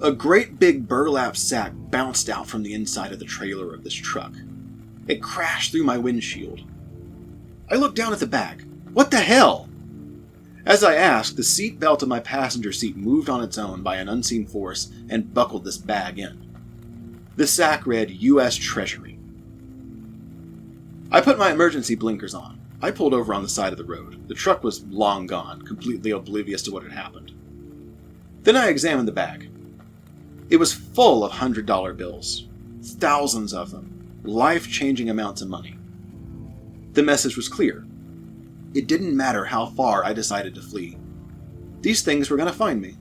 A great big burlap sack bounced out from the inside of the trailer of this truck. It crashed through my windshield. I looked down at the bag. What the hell? As I asked, the seat belt of my passenger seat moved on its own by an unseen force and buckled this bag in. The sack read U.S. Treasury. I put my emergency blinkers on. I pulled over on the side of the road. The truck was long gone, completely oblivious to what had happened. Then I examined the bag. It was full of $100 bills. Thousands of them. Life-changing amounts of money. The message was clear. It didn't matter how far I decided to flee. These things were going to find me.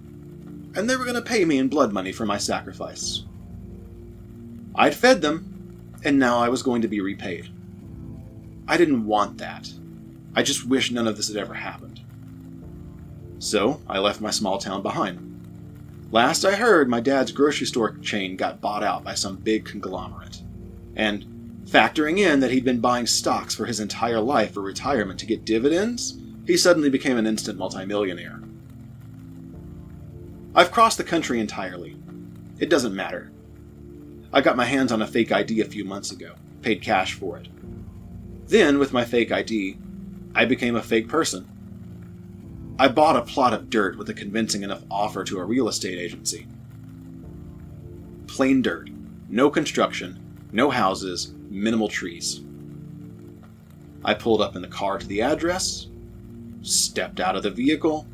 And they were going to pay me in blood money for my sacrifice. I'd fed them, and now I was going to be repaid. I didn't want that. I just wish none of this had ever happened. So, I left my small town behind. Last I heard, my dad's grocery store chain got bought out by some big conglomerate. And, factoring in that he'd been buying stocks for his entire life for retirement to get dividends, he suddenly became an instant multimillionaire. I've crossed the country entirely. It doesn't matter. I got my hands on a fake ID a few months ago, paid cash for it. Then, with my fake ID, I became a fake person. I bought a plot of dirt with a convincing enough offer to a real estate agency. Plain dirt. No construction. No houses. Minimal trees. I pulled up in the car to the address, stepped out of the vehicle,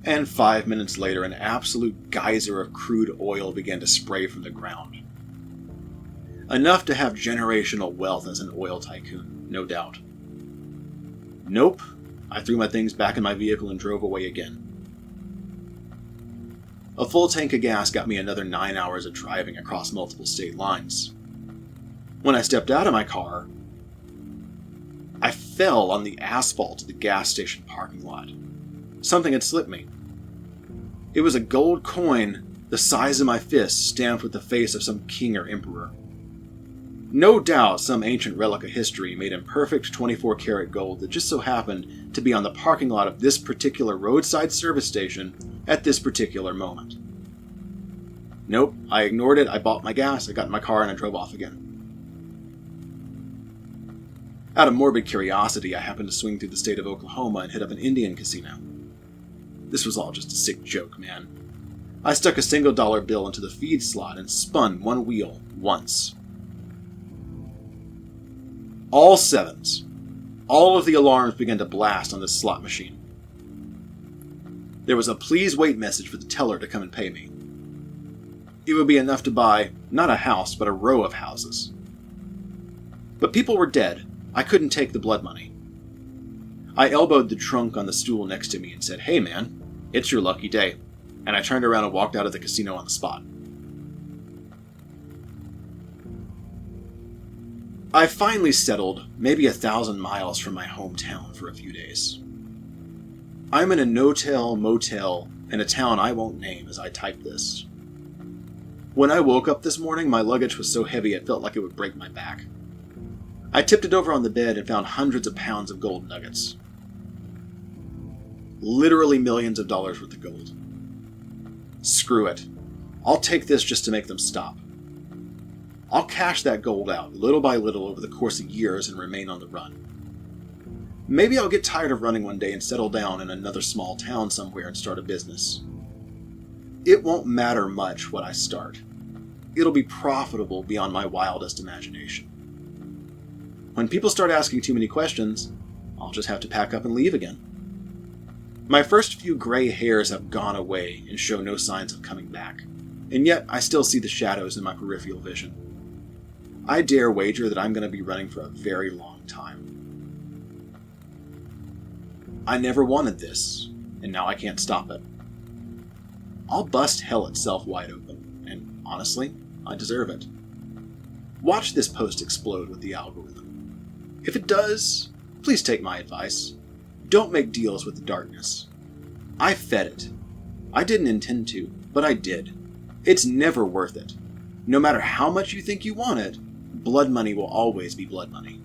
and 5 minutes later an absolute geyser of crude oil began to spray from the ground. Enough to have generational wealth as an oil tycoon, no doubt. Nope, I threw my things back in my vehicle and drove away again. A full tank of gas got me another 9 hours of driving across multiple state lines. When I stepped out of my car, I fell on the asphalt of the gas station parking lot. Something had slipped me. It was a gold coin the size of my fist, stamped with the face of some king or emperor. No doubt some ancient relic of history made in perfect 24-karat gold that just so happened to be on the parking lot of this particular roadside service station at this particular moment. Nope, I ignored it, I bought my gas, I got in my car, and I drove off again. Out of morbid curiosity, I happened to swing through the state of Oklahoma and hit up an Indian casino. This was all just a sick joke, man. I stuck a $1 bill into the feed slot and spun one wheel once. All sevens. All of the alarms began to blast on this slot machine. There was a please wait message for the teller to come and pay me. It would be enough to buy, not a house, but a row of houses. But people were dead. I couldn't take the blood money. I elbowed the trunk on the stool next to me and said, "Hey man, it's your lucky day." And I turned around and walked out of the casino on the spot. I finally settled maybe 1,000 miles from my hometown for a few days. I'm in a no-tell motel in a town I won't name as I type this. When I woke up this morning, my luggage was so heavy it felt like it would break my back. I tipped it over on the bed and found hundreds of pounds of gold nuggets. Literally millions of dollars worth of gold. Screw it. I'll take this just to make them stop. I'll cash that gold out, little by little over the course of years, and remain on the run. Maybe I'll get tired of running one day and settle down in another small town somewhere and start a business. It won't matter much what I start. It'll be profitable beyond my wildest imagination. When people start asking too many questions, I'll just have to pack up and leave again. My first few gray hairs have gone away and show no signs of coming back, and yet I still see the shadows in my peripheral vision. I dare wager that I'm going to be running for a very long time. I never wanted this, and now I can't stop it. I'll bust hell itself wide open, and honestly, I deserve it. Watch this post explode with the algorithm. If it does, please take my advice. Don't make deals with the darkness. I fed it. I didn't intend to, but I did. It's never worth it. No matter how much you think you want it, blood money will always be blood money.